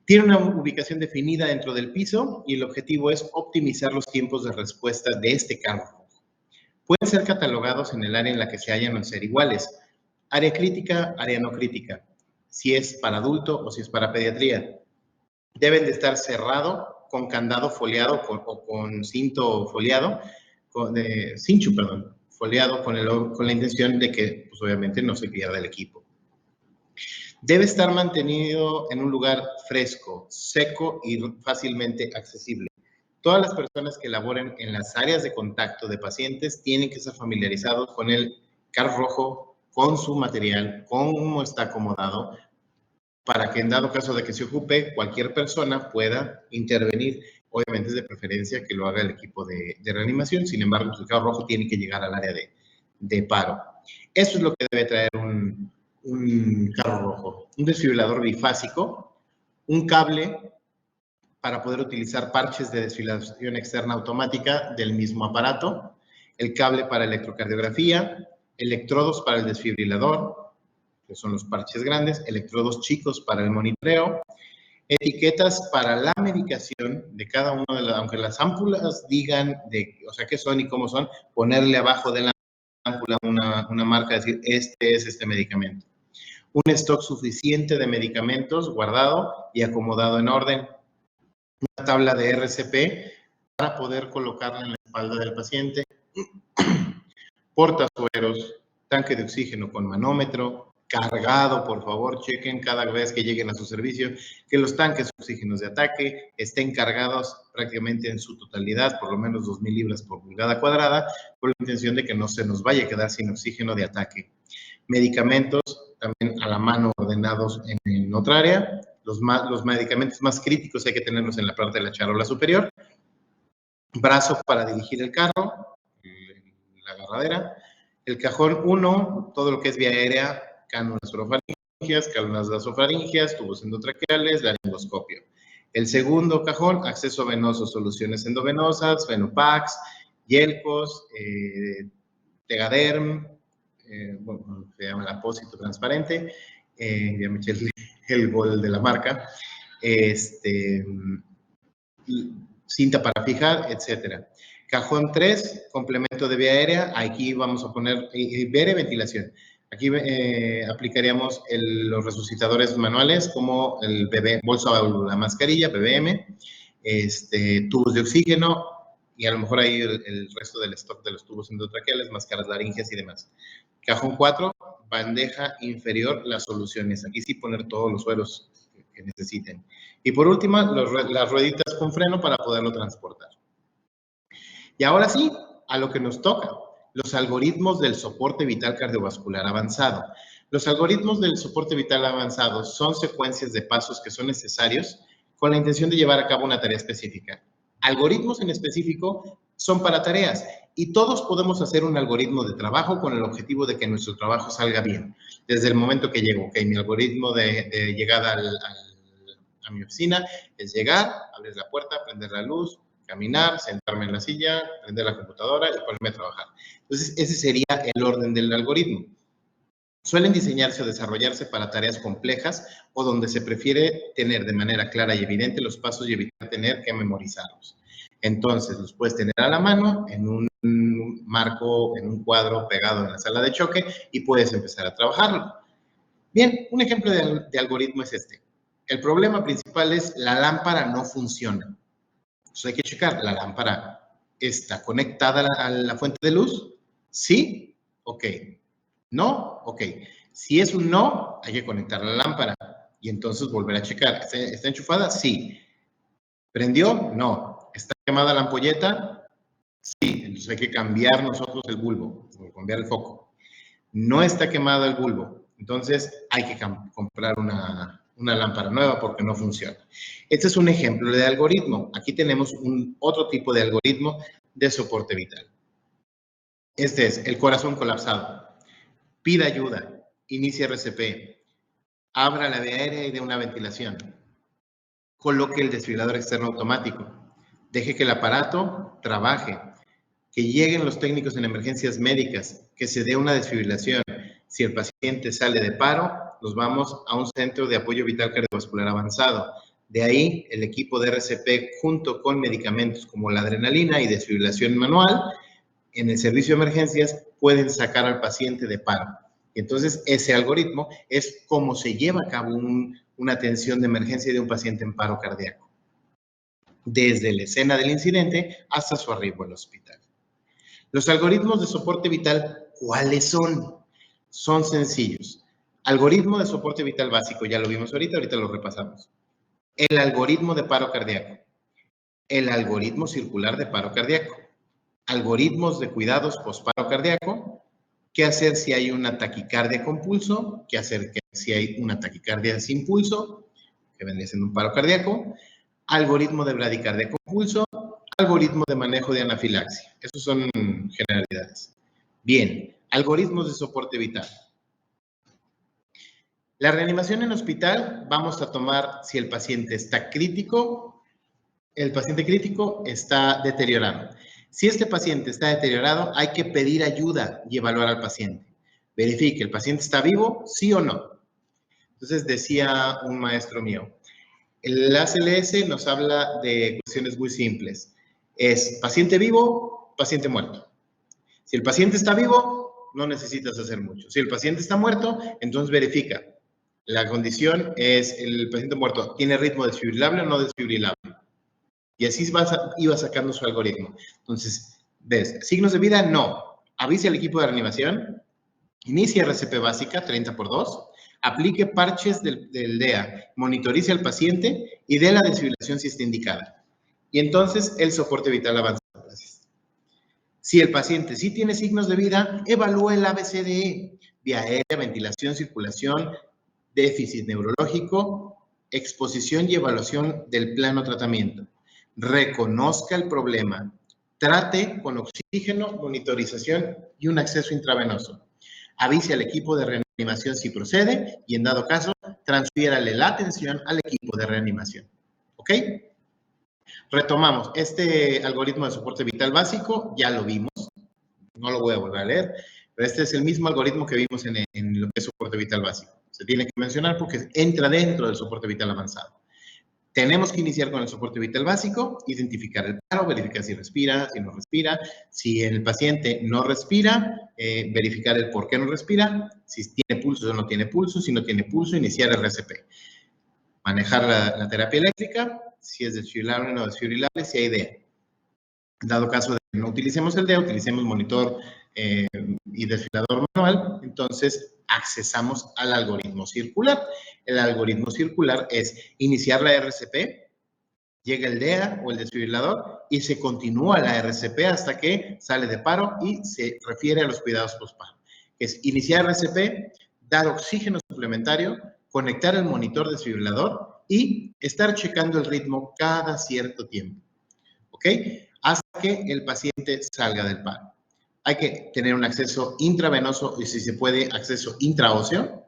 Tiene una ubicación definida dentro del piso y el objetivo es optimizar los tiempos de respuesta de este carro rojo. Pueden ser catalogados en el área en la que se hallan o ser iguales. Área crítica, área no crítica. Si es para adulto o si es para pediatría. Deben de estar cerrado con candado foliado o con cinto foliado, cincho, perdón, foliado con la intención de que, pues obviamente, no se pierda el equipo. Debe estar mantenido en un lugar fresco, seco y fácilmente accesible. Todas las personas que laboren en las áreas de contacto de pacientes tienen que estar familiarizados con el carro rojo, con su material, cómo está acomodado, para que en dado caso de que se ocupe, cualquier persona pueda intervenir. Obviamente es de preferencia que lo haga el equipo de reanimación, sin embargo, el carro rojo tiene que llegar al área de paro. Eso es lo que debe traer un carro rojo. Un desfibrilador bifásico, un cable para poder utilizar parches de desfibrilación externa automática del mismo aparato, el cable para electrocardiografía, electrodos para el desfibrilador, que son los parches grandes, electrodos chicos para el monitoreo, etiquetas para la medicación de cada una de las, aunque las ámpulas digan o sea, qué son y cómo son, ponerle abajo de la ámpula una marca, decir, este es este medicamento. Un stock suficiente de medicamentos guardado y acomodado en orden. Una tabla de RCP para poder colocarla en la espalda del paciente. Portasueros, tanque de oxígeno con manómetro, cargado, por favor, chequen cada vez que lleguen a su servicio que los tanques de oxígenos de ataque estén cargados prácticamente en su totalidad, por lo menos 2,000 libras por pulgada cuadrada, con la intención de que no se nos vaya a quedar sin oxígeno de ataque. Medicamentos también a la mano ordenados en otra área. Los medicamentos más críticos hay que tenerlos en la parte de la charola superior. Brazo para dirigir el carro, la agarradera. El cajón 1, todo lo que es vía aérea, cánulas orofaringeas, cánulas nasofaringeas, tubos endotraqueales, laringoscopio. El segundo cajón, acceso venoso, soluciones endovenosas, Fenopax, Yelcos, Tegaderm, bueno, se llama el apósito transparente, ya me eché el gol de la marca, cinta para fijar, etcétera. Cajón 3, complemento de vía aérea. Aquí vamos a poner vía aérea y ventilación. Aquí aplicaríamos los resucitadores manuales como el bolsa la mascarilla, BBM, tubos de oxígeno y a lo mejor ahí el resto del stock de los tubos endotraqueales, máscaras laringeas y demás. Cajón 4, bandeja inferior, las soluciones. Aquí sí poner todos los sueros que necesiten. Y por último, las rueditas con freno para poderlo transportar. Y ahora sí, a lo que nos toca, los algoritmos del soporte vital cardiovascular avanzado. Los algoritmos del soporte vital avanzado son secuencias de pasos que son necesarios con la intención de llevar a cabo una tarea específica. Algoritmos en específico son para tareas y todos podemos hacer un algoritmo de trabajo con el objetivo de que nuestro trabajo salga bien. Desde el momento que llego, mi algoritmo de llegada a mi oficina es llegar, abrir la puerta, prender la luz, caminar, sentarme en la silla, prender la computadora y ponerme a trabajar. Entonces, ese sería el orden del algoritmo. Suelen diseñarse o desarrollarse para tareas complejas o donde se prefiere tener de manera clara y evidente los pasos y evitar tener que memorizarlos. Entonces, los puedes tener a la mano en un marco, en un cuadro pegado en la sala de choque y puedes empezar a trabajarlo. Bien, un ejemplo de algoritmo es este. El problema principal es la lámpara no funciona. Entonces hay que checar, ¿la lámpara está conectada a la fuente de luz? ¿Sí? Ok. ¿No? Ok. Si es un no, hay que conectar la lámpara y entonces volver a checar. ¿Está enchufada? Sí. ¿Prendió? No. ¿Está quemada la ampolleta? Sí. Entonces hay que cambiar nosotros el bulbo, cambiar el foco. No está quemado el bulbo, entonces hay que comprar una lámpara nueva porque no funciona. Este es un ejemplo de algoritmo. Aquí tenemos otro tipo de algoritmo de soporte vital. Este es el corazón colapsado. Pida ayuda, inicie RCP, abra la vía aérea y dé una ventilación. Coloque el desfibrilador externo automático. Deje que el aparato trabaje. Que lleguen los técnicos en emergencias médicas, que se dé una desfibrilación. Si el paciente sale de paro, nos vamos a un centro de apoyo vital cardiovascular avanzado. De ahí, el equipo de RCP, junto con medicamentos como la adrenalina y desfibrilación manual, en el servicio de emergencias pueden sacar al paciente de paro. Entonces, ese algoritmo es cómo se lleva a cabo una atención de emergencia de un paciente en paro cardíaco, desde la escena del incidente hasta su arribo al hospital. Los algoritmos de soporte vital, ¿cuáles son? Son sencillos. Algoritmo de soporte vital básico, ya lo vimos ahorita lo repasamos. El algoritmo de paro cardíaco. El algoritmo circular de paro cardíaco. Algoritmos de cuidados posparo cardíaco. ¿Qué hacer si hay una taquicardia con pulso? ¿Qué hacer si hay una taquicardia sin pulso? Que vendría siendo un paro cardíaco. Algoritmo de bradicardia con pulso. Algoritmo de manejo de anafilaxia. Esos son generalidades. Bien, algoritmos de soporte vital. La reanimación en hospital, vamos a tomar si el paciente está crítico, el paciente crítico está deteriorado. Si este paciente está deteriorado, hay que pedir ayuda y evaluar al paciente. Verifique, ¿el paciente está vivo? ¿Sí o no? Entonces decía un maestro mío, el ACLS nos habla de cuestiones muy simples. Es paciente vivo, paciente muerto. Si el paciente está vivo, no necesitas hacer mucho. Si el paciente está muerto, entonces verifica. La condición es el paciente muerto, ¿tiene ritmo desfibrilable o no desfibrilable? Y así iba sacando su algoritmo. Entonces, ¿ves? ¿Signos de vida? No. Avise al equipo de reanimación, inicie RCP básica 30x2, aplique parches del DEA, monitorice al paciente y dé la desfibrilación si está indicada. Y entonces el soporte vital avanza. Si el paciente sí tiene signos de vida, evalúe el ABCDE, vía aérea, ventilación, circulación, déficit neurológico, exposición y evaluación del plano tratamiento. Reconozca el problema, trate con oxígeno, monitorización y un acceso intravenoso. Avise al equipo de reanimación si procede y en dado caso, transfiérale la atención al equipo de reanimación. ¿Ok? Retomamos, este algoritmo de soporte vital básico ya lo vimos, no lo voy a volver a leer, pero este es el mismo algoritmo que vimos en lo que es soporte vital básico. Se tiene que mencionar porque entra dentro del soporte vital avanzado. Tenemos que iniciar con el soporte vital básico, identificar el paro, verificar si respira, si no respira. Si el paciente no respira, verificar el por qué no respira, si tiene pulso o no tiene pulso, si no tiene pulso, iniciar RCP. Manejar la terapia eléctrica, si es desfibrilable o no desfibrilable, si hay DEA. En dado caso de que no utilicemos el DEA, utilicemos monitor y desfibrilador manual, entonces accesamos al algoritmo circular. El algoritmo circular es iniciar la RCP, llega el DEA o el desfibrilador y se continúa la RCP hasta que sale de paro y se refiere a los cuidados posparo. Es iniciar RCP, dar oxígeno suplementario, conectar el monitor desfibrilador y estar checando el ritmo cada cierto tiempo. ¿Ok? Hasta que el paciente salga del paro. Hay que tener un acceso intravenoso y, si se puede, acceso intraóseo.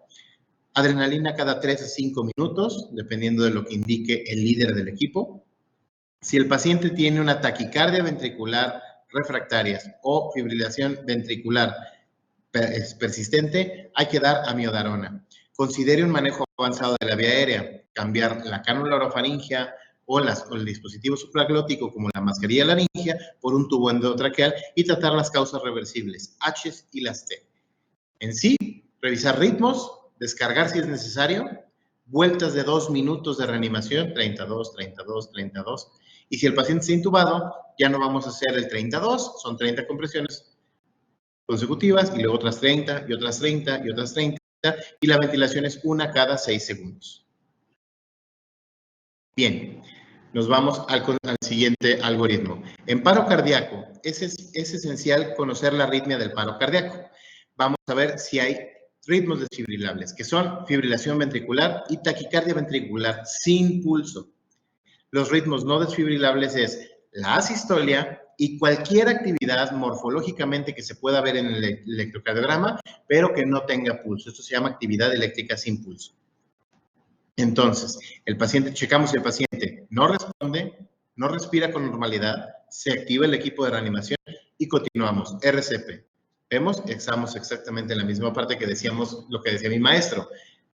Adrenalina cada 3 a 5 minutos, dependiendo de lo que indique el líder del equipo. Si el paciente tiene una taquicardia ventricular refractaria o fibrilación ventricular persistente, hay que dar amiodarona. Considere un manejo avanzado de la vía aérea, cambiar la cánula orofaringea o el dispositivo supraglótico como la mascarilla laringia por un tubo endotraqueal y tratar las causas reversibles, H y las T. En sí, revisar ritmos, descargar si es necesario, vueltas de 2 minutos de reanimación, 32, 32, 32. Y si el paciente está intubado, ya no vamos a hacer el 32, son 30 compresiones consecutivas y luego otras 30 y otras 30 y otras 30 y la ventilación es una cada 6 segundos. Bien, nos vamos al siguiente algoritmo. En paro cardíaco, es esencial conocer la arritmia del paro cardíaco. Vamos a ver si hay ritmos desfibrilables, que son fibrilación ventricular y taquicardia ventricular sin pulso. Los ritmos no desfibrilables es la asistolia y cualquier actividad morfológicamente que se pueda ver en el electrocardiograma, pero que no tenga pulso. Esto se llama actividad eléctrica sin pulso. Entonces, checamos si el paciente no responde, no respira con normalidad, se activa el equipo de reanimación y continuamos. RCP. Vemos, estamos exactamente en la misma parte que decíamos, lo que decía mi maestro.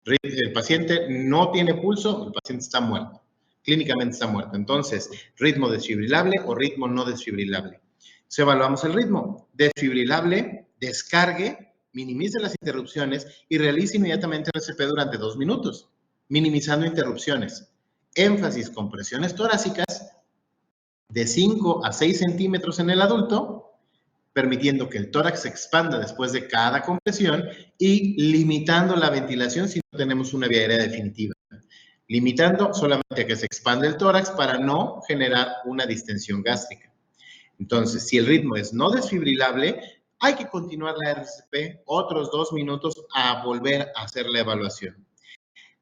El paciente no tiene pulso, el paciente está muerto. Clínicamente está muerto. Entonces, ritmo desfibrilable o ritmo no desfibrilable. Entonces, evaluamos el ritmo. Desfibrilable, descargue, minimice las interrupciones y realice inmediatamente RCP durante 2 minutos, minimizando interrupciones. Énfasis, compresiones torácicas de 5 a 6 centímetros en el adulto, permitiendo que el tórax se expanda después de cada compresión y limitando la ventilación si no tenemos una vía aérea definitiva. Limitando solamente a que se expande el tórax para no generar una distensión gástrica. Entonces, si el ritmo es no desfibrilable, hay que continuar la RCP otros 2 minutos a volver a hacer la evaluación.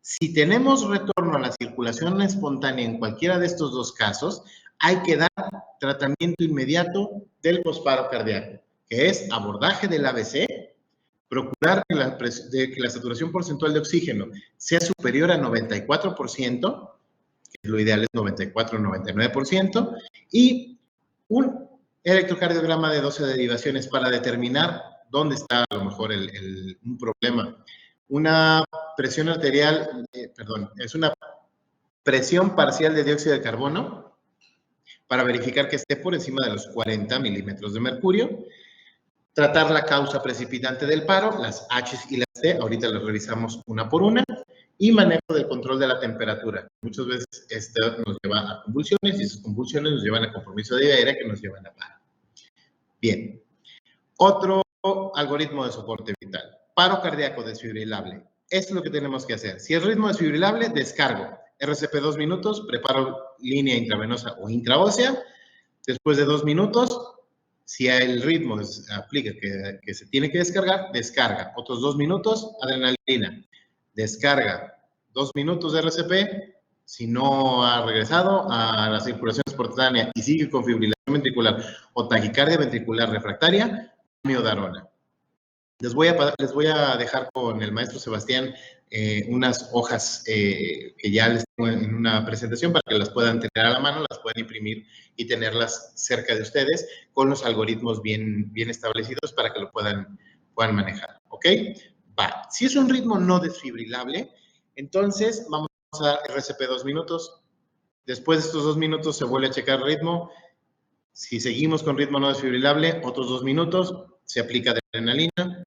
Si tenemos retorno a la circulación espontánea en cualquiera de estos dos casos, hay que dar tratamiento inmediato del posparo cardíaco, que es abordaje del ABC, procurar que la saturación porcentual de oxígeno sea superior a 94%, que lo ideal es 94 o 99%, y un electrocardiograma de 12 derivaciones para determinar dónde está a lo mejor un problema. Una presión arterial, es una presión parcial de dióxido de carbono para verificar que esté por encima de los 40 milímetros de mercurio. Tratar la causa precipitante del paro, las H y las T, ahorita las revisamos una por una. Y manejo del control de la temperatura. Muchas veces esto nos lleva a convulsiones y esas convulsiones nos llevan a compromiso de vía aérea que nos llevan a paro. Bien. Otro algoritmo de soporte vital. Paro cardíaco desfibrilable. Esto es lo que tenemos que hacer. Si el ritmo es desfibrilable, descargo. RCP 2 minutos, preparo línea intravenosa o intraósea. Después de 2 minutos, si el ritmo aplica que se tiene que descargar, descarga. Otros 2 minutos, adrenalina. Descarga 2 minutos de RCP. Si no ha regresado a la circulación espontánea y sigue con fibrilación ventricular o taquicardia ventricular refractaria, miodarona. Les voy a dejar con el maestro Sebastián unas hojas que ya les tengo en una presentación para que las puedan tener a la mano, las puedan imprimir y tenerlas cerca de ustedes con los algoritmos bien establecidos para que lo puedan manejar. ¿Ok? Va. Si es un ritmo no desfibrilable, entonces vamos a RCP 2 minutos. Después de estos 2 minutos se vuelve a checar el ritmo. Si seguimos con ritmo no desfibrilable, otros 2 minutos, se aplica adrenalina.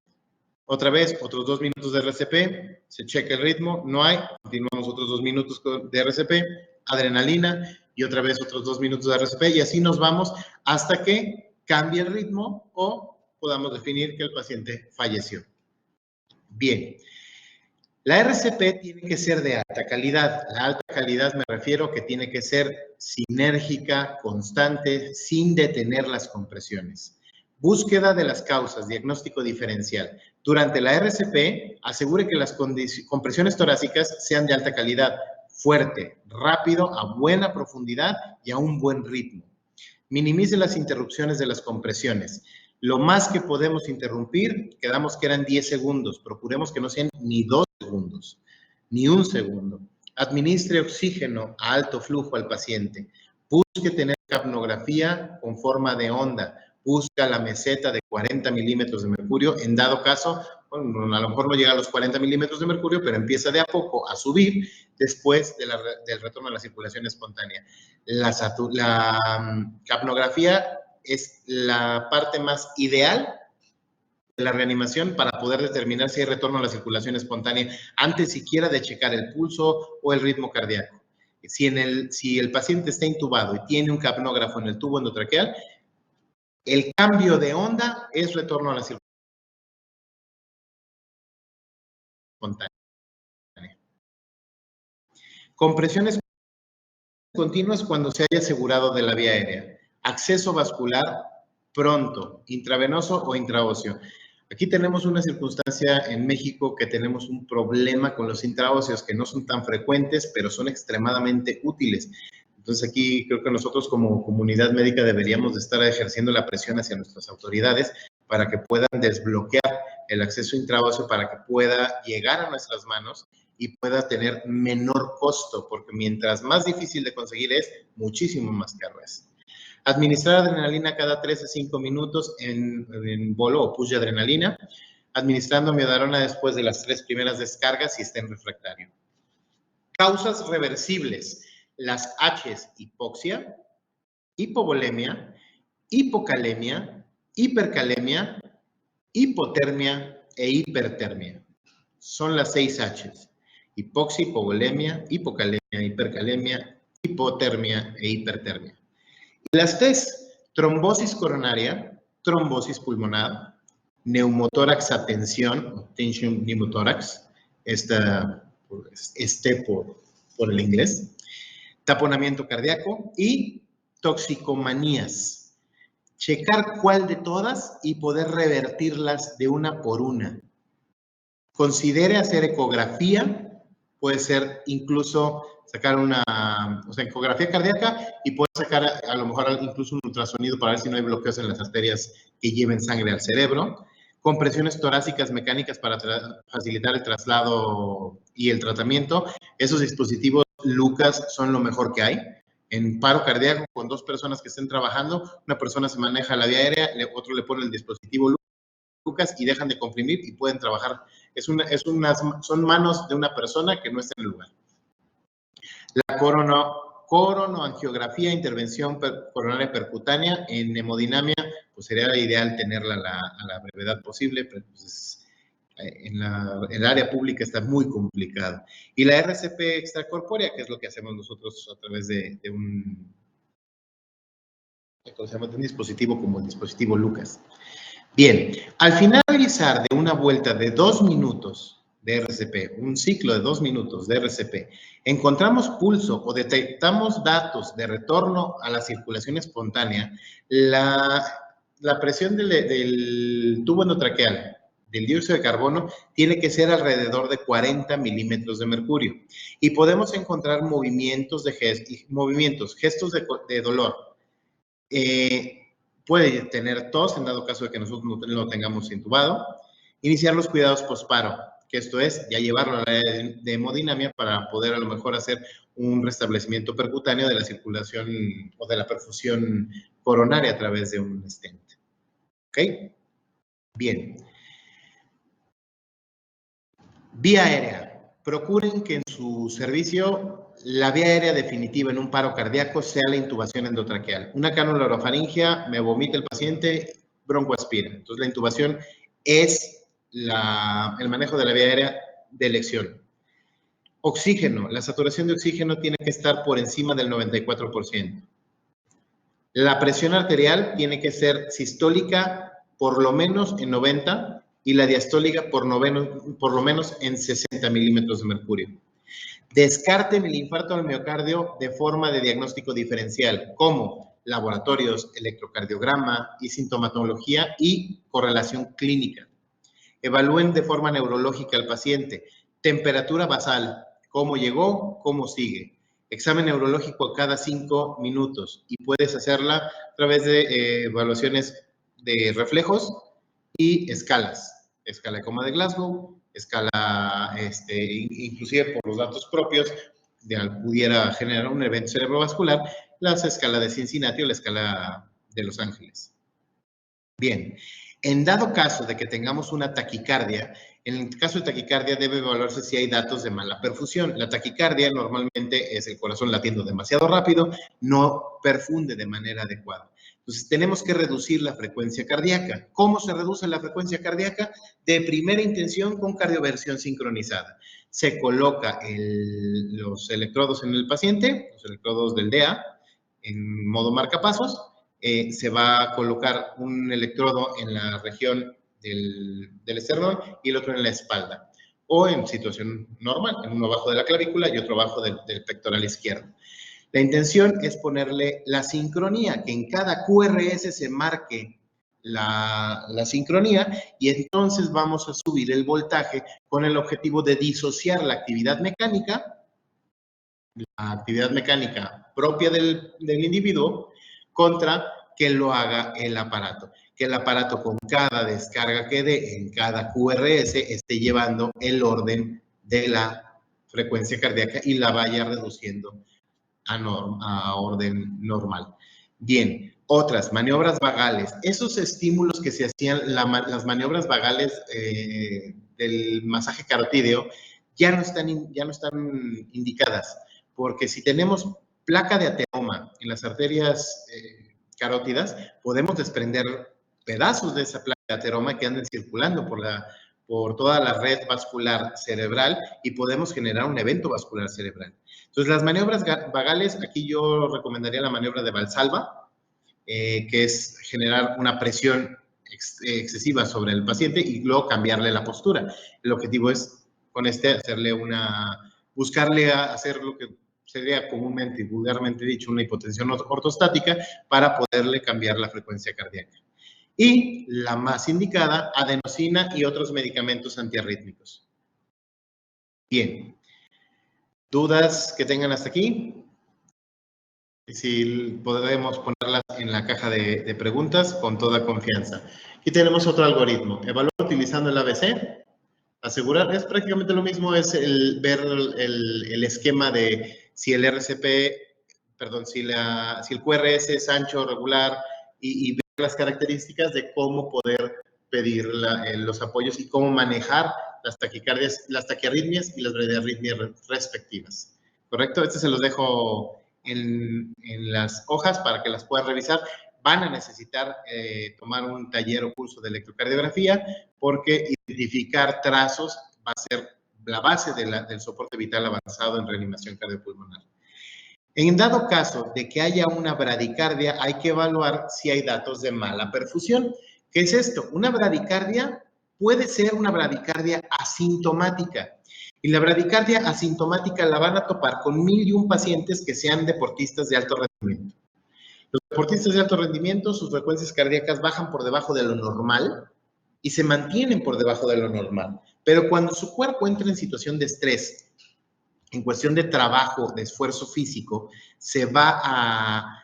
Otra vez, otros 2 minutos de RCP, se checa el ritmo, no hay, continuamos otros 2 minutos de RCP, adrenalina y otra vez otros 2 minutos de RCP y así nos vamos hasta que cambie el ritmo o podamos definir que el paciente falleció. Bien. La RCP tiene que ser de alta calidad. La alta calidad me refiero que tiene que ser sinérgica, constante, sin detener las compresiones. Búsqueda de las causas, diagnóstico diferencial. Durante la RCP, asegure que las compresiones torácicas sean de alta calidad, fuerte, rápido, a buena profundidad y a un buen ritmo. Minimice las interrupciones de las compresiones. Lo más que podemos interrumpir, quedamos que eran 10 segundos. Procuremos que no sean ni 2 segundos, ni 1 segundo. Administre oxígeno a alto flujo al paciente. Busque tener capnografía con forma de onda. Busca la meseta de 40 milímetros de mercurio. En dado caso, bueno, a lo mejor no llega a los 40 milímetros de mercurio, pero empieza de a poco a subir después del retorno a la circulación espontánea. La capnografía es la parte más ideal la reanimación para poder determinar si hay retorno a la circulación espontánea antes siquiera de checar el pulso o el ritmo cardíaco. Si el paciente está intubado y tiene un capnógrafo en el tubo endotraqueal, el cambio de onda es retorno a la circulación espontánea. Compresiones continuas cuando se haya asegurado de la vía aérea. Acceso vascular pronto, intravenoso o intraóseo. Aquí tenemos una circunstancia en México que tenemos un problema con los intraóseos que no son tan frecuentes, pero son extremadamente útiles. Entonces aquí creo que nosotros como comunidad médica deberíamos de estar ejerciendo la presión hacia nuestras autoridades para que puedan desbloquear el acceso intraóseo para que pueda llegar a nuestras manos y pueda tener menor costo, porque mientras más difícil de conseguir es, muchísimo más caro es. Administrar adrenalina cada 3 a 5 minutos en bolo o push de adrenalina, administrando miodarona después de las 3 primeras descargas si está en refractario. Causas reversibles, las H's, hipoxia, hipovolemia, hipocalemia, hipercalemia, hipotermia e hipertermia. Son las 6 H's. Hipoxia, hipovolemia, hipocalemia, hipercalemia, hipotermia e hipertermia. Y las T's, trombosis coronaria, trombosis pulmonar, neumotórax a tensión, tension pneumotórax, por el inglés, taponamiento cardíaco y toxicomanías. Checar cuál de todas y poder revertirlas de una por una. Considere hacer ecografía, puede ser incluso sacar ecografía cardíaca y puede sacar a lo mejor incluso un ultrasonido para ver si no hay bloqueos en las arterias que lleven sangre al cerebro. Compresiones torácicas mecánicas para facilitar el traslado y el tratamiento. Esos dispositivos Lucas son lo mejor que hay. En paro cardíaco con 2 personas que estén trabajando, una persona se maneja la vía aérea, otro le pone el dispositivo Lucas y dejan de comprimir y pueden trabajar. Son manos de una persona que no está en el lugar. La coronoangiografía, intervención coronaria percutánea en hemodinamia, pues sería ideal tenerla a la brevedad posible, pero pues en el área pública está muy complicado. Y la RCP extracorpórea, que es lo que hacemos nosotros a través de un dispositivo como el dispositivo Lucas. Bien, al finalizar de una vuelta de 2 minutos de RCP, un ciclo de 2 minutos de RCP, encontramos pulso o detectamos datos de retorno a la circulación espontánea, la presión del tubo endotraqueal, del dióxido de carbono, tiene que ser alrededor de 40 milímetros de mercurio. Y podemos encontrar movimientos, gestos de dolor. Puede tener tos en dado caso de que nosotros no lo tengamos intubado. Iniciar los cuidados posparo, que esto es ya llevarlo a la área de hemodinamia para poder a lo mejor hacer un restablecimiento percutáneo de la circulación o de la perfusión coronaria a través de un stent. ¿Ok? Bien. Vía aérea. Procuren que en su servicio la vía aérea definitiva en un paro cardíaco sea la intubación endotraqueal. Una cánula orofaringia, me vomita el paciente, broncoaspira. Entonces la intubación es el manejo de la vía aérea de elección. Oxígeno. La saturación de oxígeno tiene que estar por encima del 94%. La presión arterial tiene que ser sistólica por lo menos en 90 y la diastólica por lo menos en 60 milímetros de mercurio. Descarten el infarto al miocardio de forma de diagnóstico diferencial, como laboratorios, electrocardiograma y sintomatología y correlación clínica. Evalúen de forma neurológica al paciente, temperatura basal, cómo llegó, cómo sigue. Examen neurológico cada 5 minutos y puedes hacerla a través de evaluaciones de reflejos y escalas. Escala de coma de Glasgow, escala, inclusive por los datos propios, pudiera generar un evento cerebrovascular, la escala de Cincinnati o la escala de Los Ángeles. Bien, en dado caso de que tengamos una taquicardia, En el caso de taquicardia debe evaluarse si hay datos de mala perfusión. La taquicardia normalmente es el corazón latiendo demasiado rápido, no perfunde de manera adecuada. Entonces tenemos que reducir la frecuencia cardíaca. ¿Cómo se reduce la frecuencia cardíaca? De primera intención con cardioversión sincronizada. Se coloca los electrodos en el paciente, los electrodos del DEA, en modo marcapasos. Se va a colocar un electrodo en la región del esternón y el otro en la espalda, o en situación normal, en uno abajo de la clavícula y otro abajo del pectoral izquierdo. La intención es ponerle la sincronía, que en cada QRS se marque la sincronía, y entonces vamos a subir el voltaje con el objetivo de disociar la actividad mecánica propia del individuo contra que lo haga el aparato. Que el aparato con cada descarga que dé en cada QRS esté llevando el orden de la frecuencia cardíaca y la vaya reduciendo a orden normal. Bien, otras maniobras vagales. Esos estímulos que se hacían, las maniobras vagales del masaje carotídeo, ya no están indicadas, porque si tenemos placa de ateroma en las arterias carótidas, podemos desprender pedazos de esa placa de ateroma que anden circulando por toda la red vascular cerebral y podemos generar un evento vascular cerebral. Entonces, las maniobras vagales, aquí yo recomendaría la maniobra de Valsalva, que es generar una presión excesiva sobre el paciente y luego cambiarle la postura. El objetivo es, con buscarle hacer lo que sería comúnmente y vulgarmente dicho una hipotensión ortostática para poderle cambiar la frecuencia cardíaca. Y la más indicada, adenosina y otros medicamentos antiarrítmicos. Bien. ¿Dudas que tengan hasta aquí? Si podemos ponerlas en la caja de preguntas con toda confianza. Aquí tenemos otro algoritmo. Evaluar utilizando el ABC. Asegurar, es prácticamente lo mismo, es ver el esquema de si el si el QRS es ancho, regular, y ver las características de cómo poder pedir los apoyos y cómo manejar las taquicardias, las taquiarritmias y las bradiarritmias respectivas. ¿Correcto? Este se los dejo en las hojas para que las puedan revisar. Van a necesitar tomar un taller o curso de electrocardiografía, porque identificar trazos va a ser la base del soporte vital avanzado en reanimación cardiopulmonar. En dado caso de que haya una bradicardia, hay que evaluar si hay datos de mala perfusión. ¿Qué es esto? Una bradicardia puede ser una bradicardia asintomática. Y la bradicardia asintomática la van a topar con 1001 pacientes que sean deportistas de alto rendimiento. Los deportistas de alto rendimiento, sus frecuencias cardíacas bajan por debajo de lo normal y se mantienen por debajo de lo normal. Pero cuando su cuerpo entra en situación de estrés, en cuestión de trabajo, de esfuerzo físico, se va a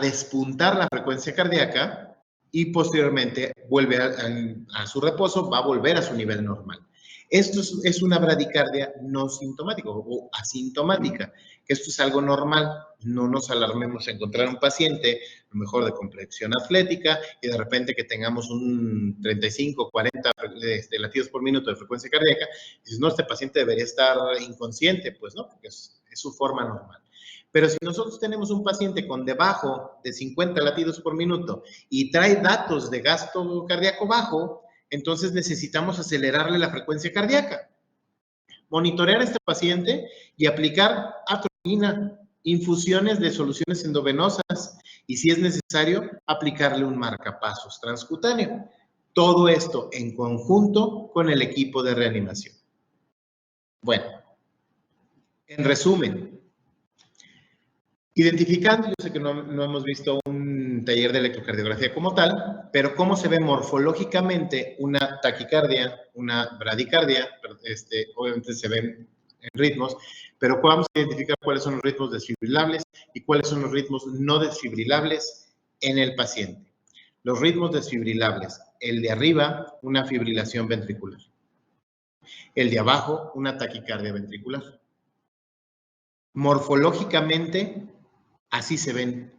despuntar la frecuencia cardíaca y posteriormente vuelve a su reposo, va a volver a su nivel normal. Esto es una bradicardia no sintomática o asintomática, que esto es algo normal. No nos alarmemos a encontrar un paciente, a lo mejor de complexión atlética, y de repente que tengamos un 35, 40 latidos por minuto de frecuencia cardíaca, y dices, no, este paciente debería estar inconsciente. Pues no, porque es su forma normal. Pero si nosotros tenemos un paciente con debajo de 50 latidos por minuto y trae datos de gasto cardíaco bajo, entonces necesitamos acelerarle la frecuencia cardíaca. Monitorear a este paciente y aplicar atropina, infusiones de soluciones endovenosas y, si es necesario, aplicarle un marcapasos transcutáneo. Todo esto en conjunto con el equipo de reanimación. Bueno, en resumen, identificando, yo sé que no hemos visto un taller de electrocardiografía como tal, pero cómo se ve morfológicamente una taquicardia, una bradicardia, obviamente se ven en ritmos, pero vamos a identificar cuáles son los ritmos desfibrilables y cuáles son los ritmos no desfibrilables en el paciente. Los ritmos desfibrilables, el de arriba, una fibrilación ventricular. El de abajo, una taquicardia ventricular. Morfológicamente, así se ven.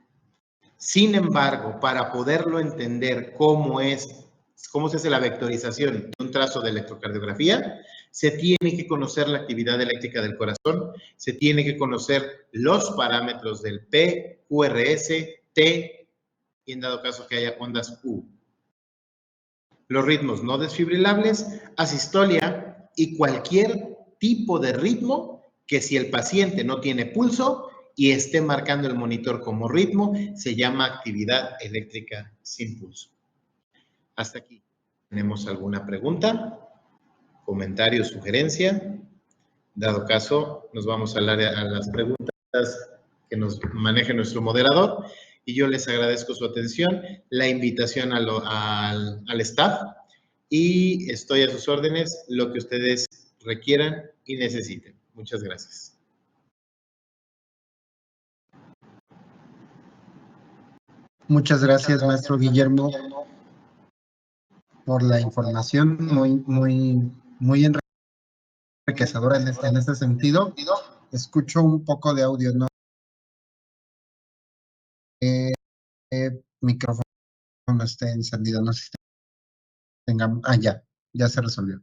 Sin embargo, para poderlo entender cómo se hace la vectorización de un trazo de electrocardiografía, se tiene que conocer la actividad eléctrica del corazón, se tiene que conocer los parámetros del P, QRS, T y en dado caso que haya ondas U. Los ritmos no desfibrilables, asistolia y cualquier tipo de ritmo que si el paciente no tiene pulso y esté marcando el monitor como ritmo, se llama actividad eléctrica sin pulso. Hasta aquí. ¿Tenemos alguna pregunta, comentario, sugerencia? Dado caso, nos vamos a las preguntas que nos maneje nuestro moderador y yo les agradezco su atención, la invitación al staff y estoy a sus órdenes, lo que ustedes requieran y necesiten. Muchas gracias. Muchas gracias, maestro Guillermo, por la información muy enriquecedora en este sentido. Escucho un poco de audio, ¿no? Micrófono esté encendido, no sé si tengan. Ya se resolvió.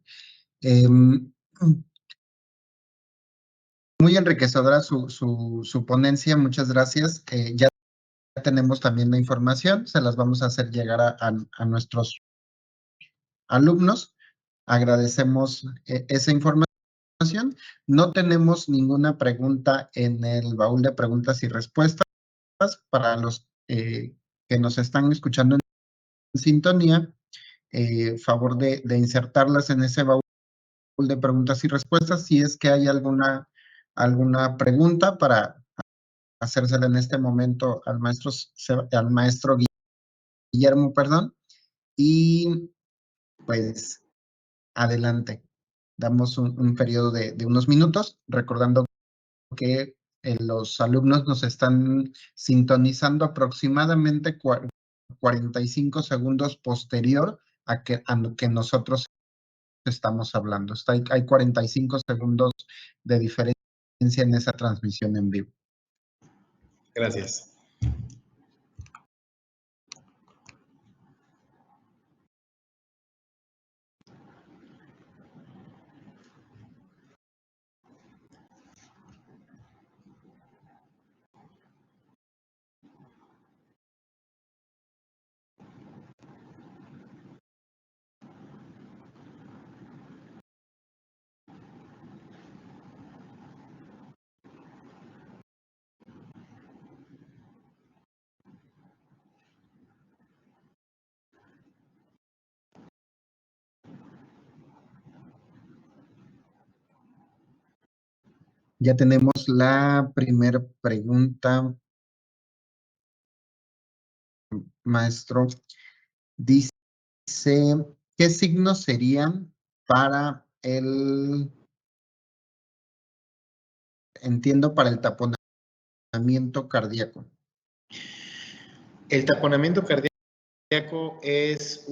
Muy enriquecedora su ponencia, muchas gracias. Ya tenemos también la información, se las vamos a hacer llegar a nuestros alumnos. Agradecemos esa información. No tenemos ninguna pregunta en el baúl de preguntas y respuestas para los que nos están escuchando en sintonía. Favor de insertarlas en ese baúl de preguntas y respuestas si es que hay alguna pregunta para hacérsela en este momento al maestro Guillermo, perdón. Y pues adelante. Damos un periodo de unos minutos, recordando que los alumnos nos están sintonizando aproximadamente 45 segundos posterior a lo que nosotros estamos hablando. Hay 45 segundos de diferencia en esa transmisión en vivo. Gracias. Ya tenemos la primera pregunta, maestro. Dice, ¿qué signos serían para para el taponamiento cardíaco? El taponamiento cardíaco es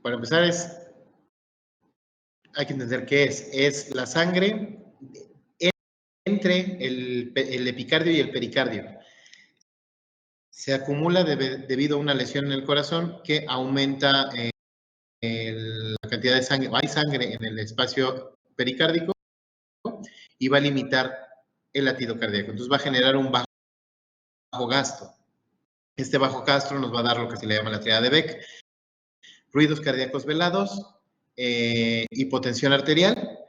para empezar hay que entender qué es la sangre entre el epicardio y el pericardio. Se acumula debido a una lesión en el corazón que aumenta la cantidad de sangre. Hay sangre en el espacio pericárdico y va a limitar el latido cardíaco. Entonces va a generar un bajo gasto. Este bajo gasto nos va a dar lo que se le llama la triada de Beck. Ruidos cardíacos velados, hipotensión arterial.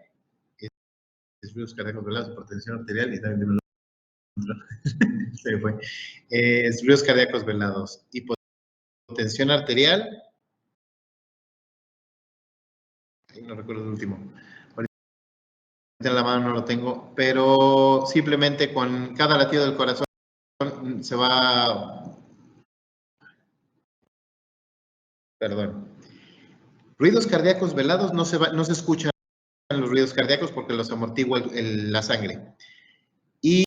Ruidos cardíacos velados, hipotensión arterial y también se fue. Ruidos cardíacos velados, hipotensión arterial. No recuerdo el último. Ahorita en la mano no lo tengo, pero simplemente con cada latido del corazón se va. Perdón. Ruidos cardíacos velados no se escuchan los ruidos cardíacos porque los amortigua la sangre. Y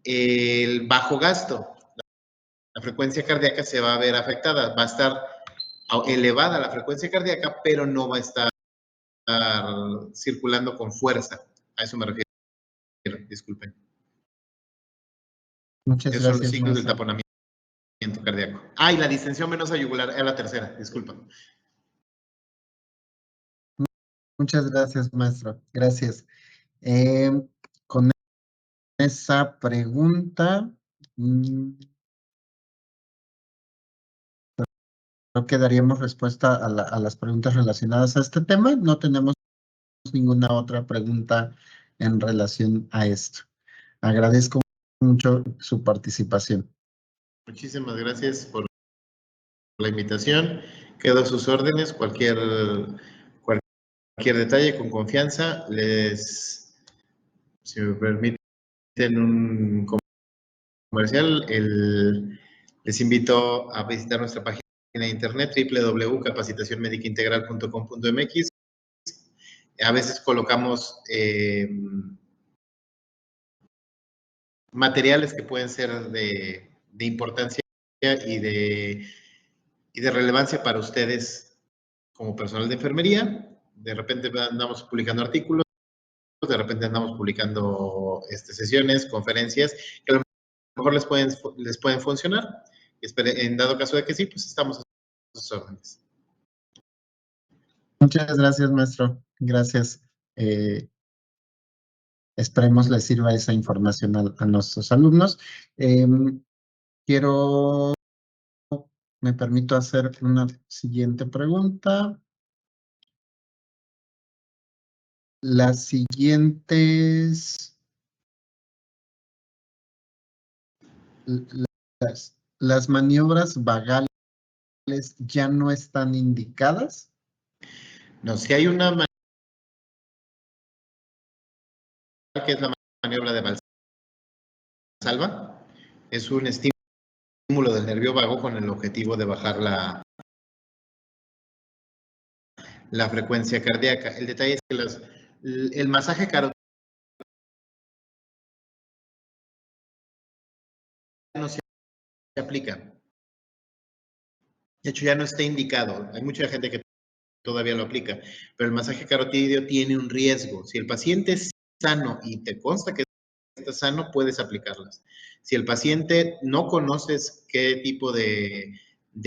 el bajo gasto, la frecuencia cardíaca se va a ver afectada, va a estar elevada la frecuencia cardíaca, pero no va a estar circulando con fuerza. A eso me refiero, disculpen. Muchas Esos son los gracias, signos del maestro. taponamiento cardíaco. Ah, y la distensión venosa yugular, es la tercera, disculpa. Muchas gracias, maestro. Gracias. Con esa pregunta, creo que daríamos respuesta a las preguntas relacionadas a este tema. No tenemos ninguna otra pregunta en relación a esto. Agradezco mucho su participación. Muchísimas gracias por la invitación. Quedo a sus órdenes. Cualquier detalle, con confianza. Si me permiten un comercial, les invito a visitar nuestra página de internet www.capacitacionmedicaintegral.com.mx. A veces colocamos materiales que pueden ser de importancia y de relevancia para ustedes como personal de enfermería. De repente andamos publicando artículos, de repente andamos publicando sesiones, conferencias, que a lo mejor les pueden funcionar. En dado caso de que sí, pues estamos a sus órdenes. Muchas gracias, maestro. Gracias. Esperemos les sirva esa información a nuestros alumnos. Me permito hacer una siguiente pregunta. Las siguientes, las maniobras vagales ya no están indicadas. No, si hay una maniobra que es la maniobra de Valsalva, es un estímulo del nervio vago con el objetivo de bajar la frecuencia cardíaca. El detalle es que el masaje carotídeo no se aplica. De hecho, ya no está indicado. Hay mucha gente que todavía lo aplica, pero el masaje carotídeo tiene un riesgo. Si el paciente es sano y te consta que está sano, puedes aplicarlas. Si el paciente no conoces qué tipo de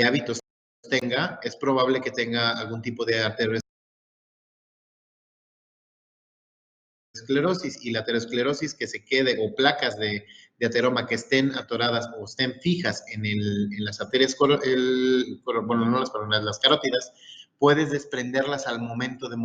hábitos tenga, es probable que tenga algún tipo de aterosclerosis, y la aterosclerosis que se quede, o placas de ateroma que estén atoradas o estén fijas en las arterias, bueno, no las coronas, las carótidas, puedes desprenderlas al momento de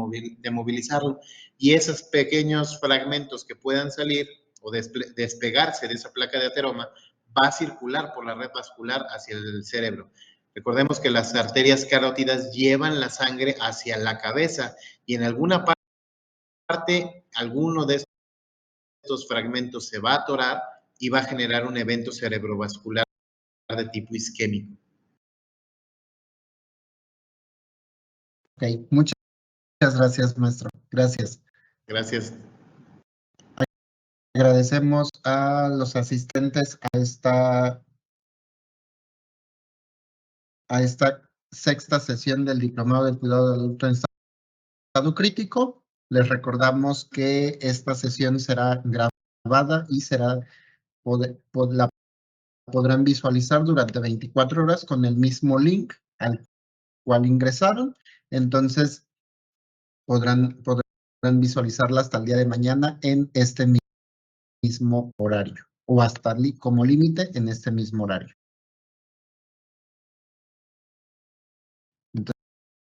movilizarlo, y esos pequeños fragmentos que puedan salir o despegarse de esa placa de ateroma va a circular por la red vascular hacia el cerebro. Recordemos que las arterias carótidas llevan la sangre hacia la cabeza, y en alguna parte, alguno de estos fragmentos se va a atorar y va a generar un evento cerebrovascular de tipo isquémico. Ok, muchas gracias, maestro. Gracias. Gracias. Agradecemos a los asistentes a esta sexta sesión del Diplomado del Cuidado del Adulto en Estado Crítico. Les recordamos que esta sesión será grabada y la podrán visualizar durante 24 horas con el mismo link al cual ingresaron. Entonces, podrán visualizarla hasta el día de mañana en este mismo horario, o hasta como límite en este mismo horario.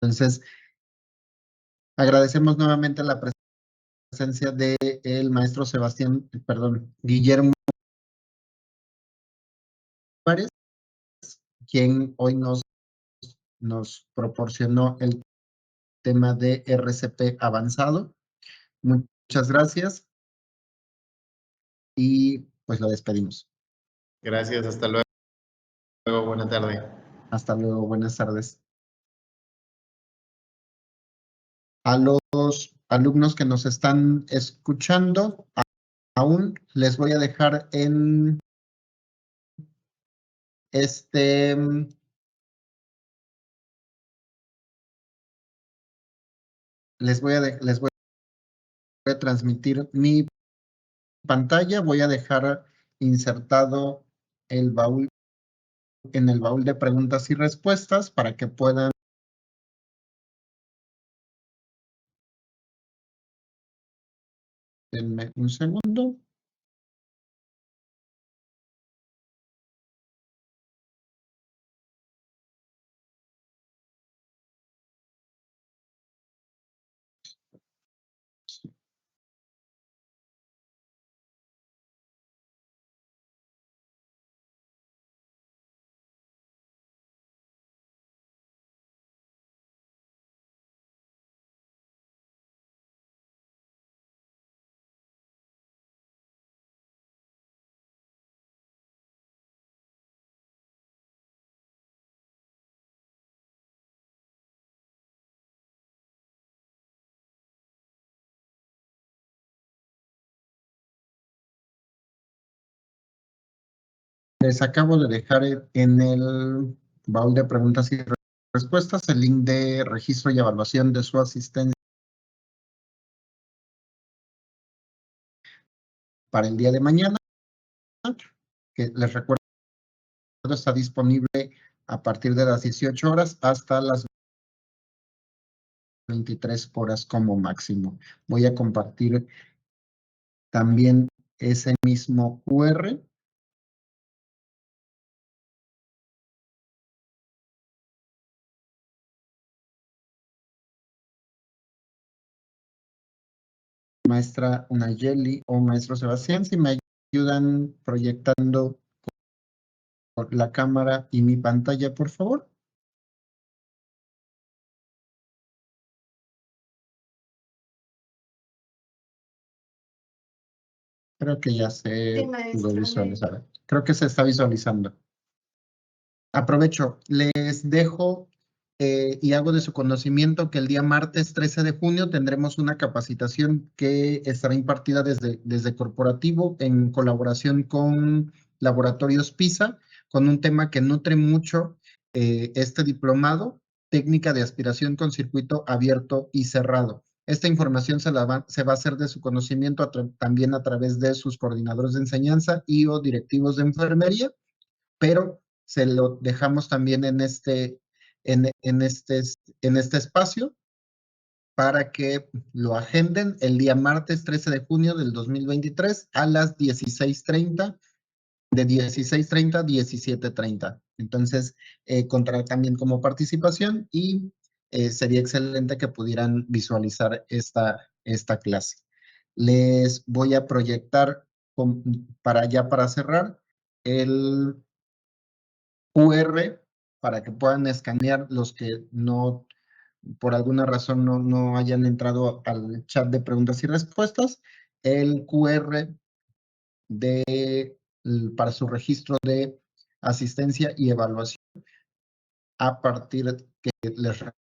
Entonces, agradecemos nuevamente la presencia del maestro Guillermo Juárez, quien hoy nos proporcionó el tema de RCP avanzado. Muchas gracias y pues lo despedimos. Gracias, hasta luego. Buena tarde. Hasta luego, buenas tardes. A los alumnos que nos están escuchando, aún les voy a dejar en les voy a transmitir mi pantalla. Voy a dejar insertado el baúl en el baúl de preguntas y respuestas para que puedan. Denme un segundo. Les acabo de dejar en el baúl de preguntas y respuestas el link de registro y evaluación de su asistencia para el día de mañana, que les recuerdo está disponible a partir de las 18 horas hasta las 23 horas como máximo. Voy a compartir también ese mismo QR. Maestra Nayeli o maestro Sebastián, si me ayudan proyectando la cámara y mi pantalla, por favor. Creo que ya se pudo visualizar. Creo que se está visualizando. Aprovecho, les dejo y hago de su conocimiento que el día martes 13 de junio tendremos una capacitación que estará impartida desde Corporativo en colaboración con Laboratorios PISA, con un tema que nutre mucho este diplomado, técnica de aspiración con circuito abierto y cerrado. Esta información se va a hacer de su conocimiento también a través de sus coordinadores de enseñanza y o directivos de enfermería, pero se lo dejamos también en este espacio para que lo agenden el día martes 13 de junio del 2023 a las 16:30, de 16:30 a 17:30. Entonces, contará también como participación y sería excelente que pudieran visualizar esta clase. Les voy a proyectar para cerrar el QR para que puedan escanear los que no, por alguna razón, no hayan entrado al chat de preguntas y respuestas, el QR para su registro de asistencia y evaluación a partir que les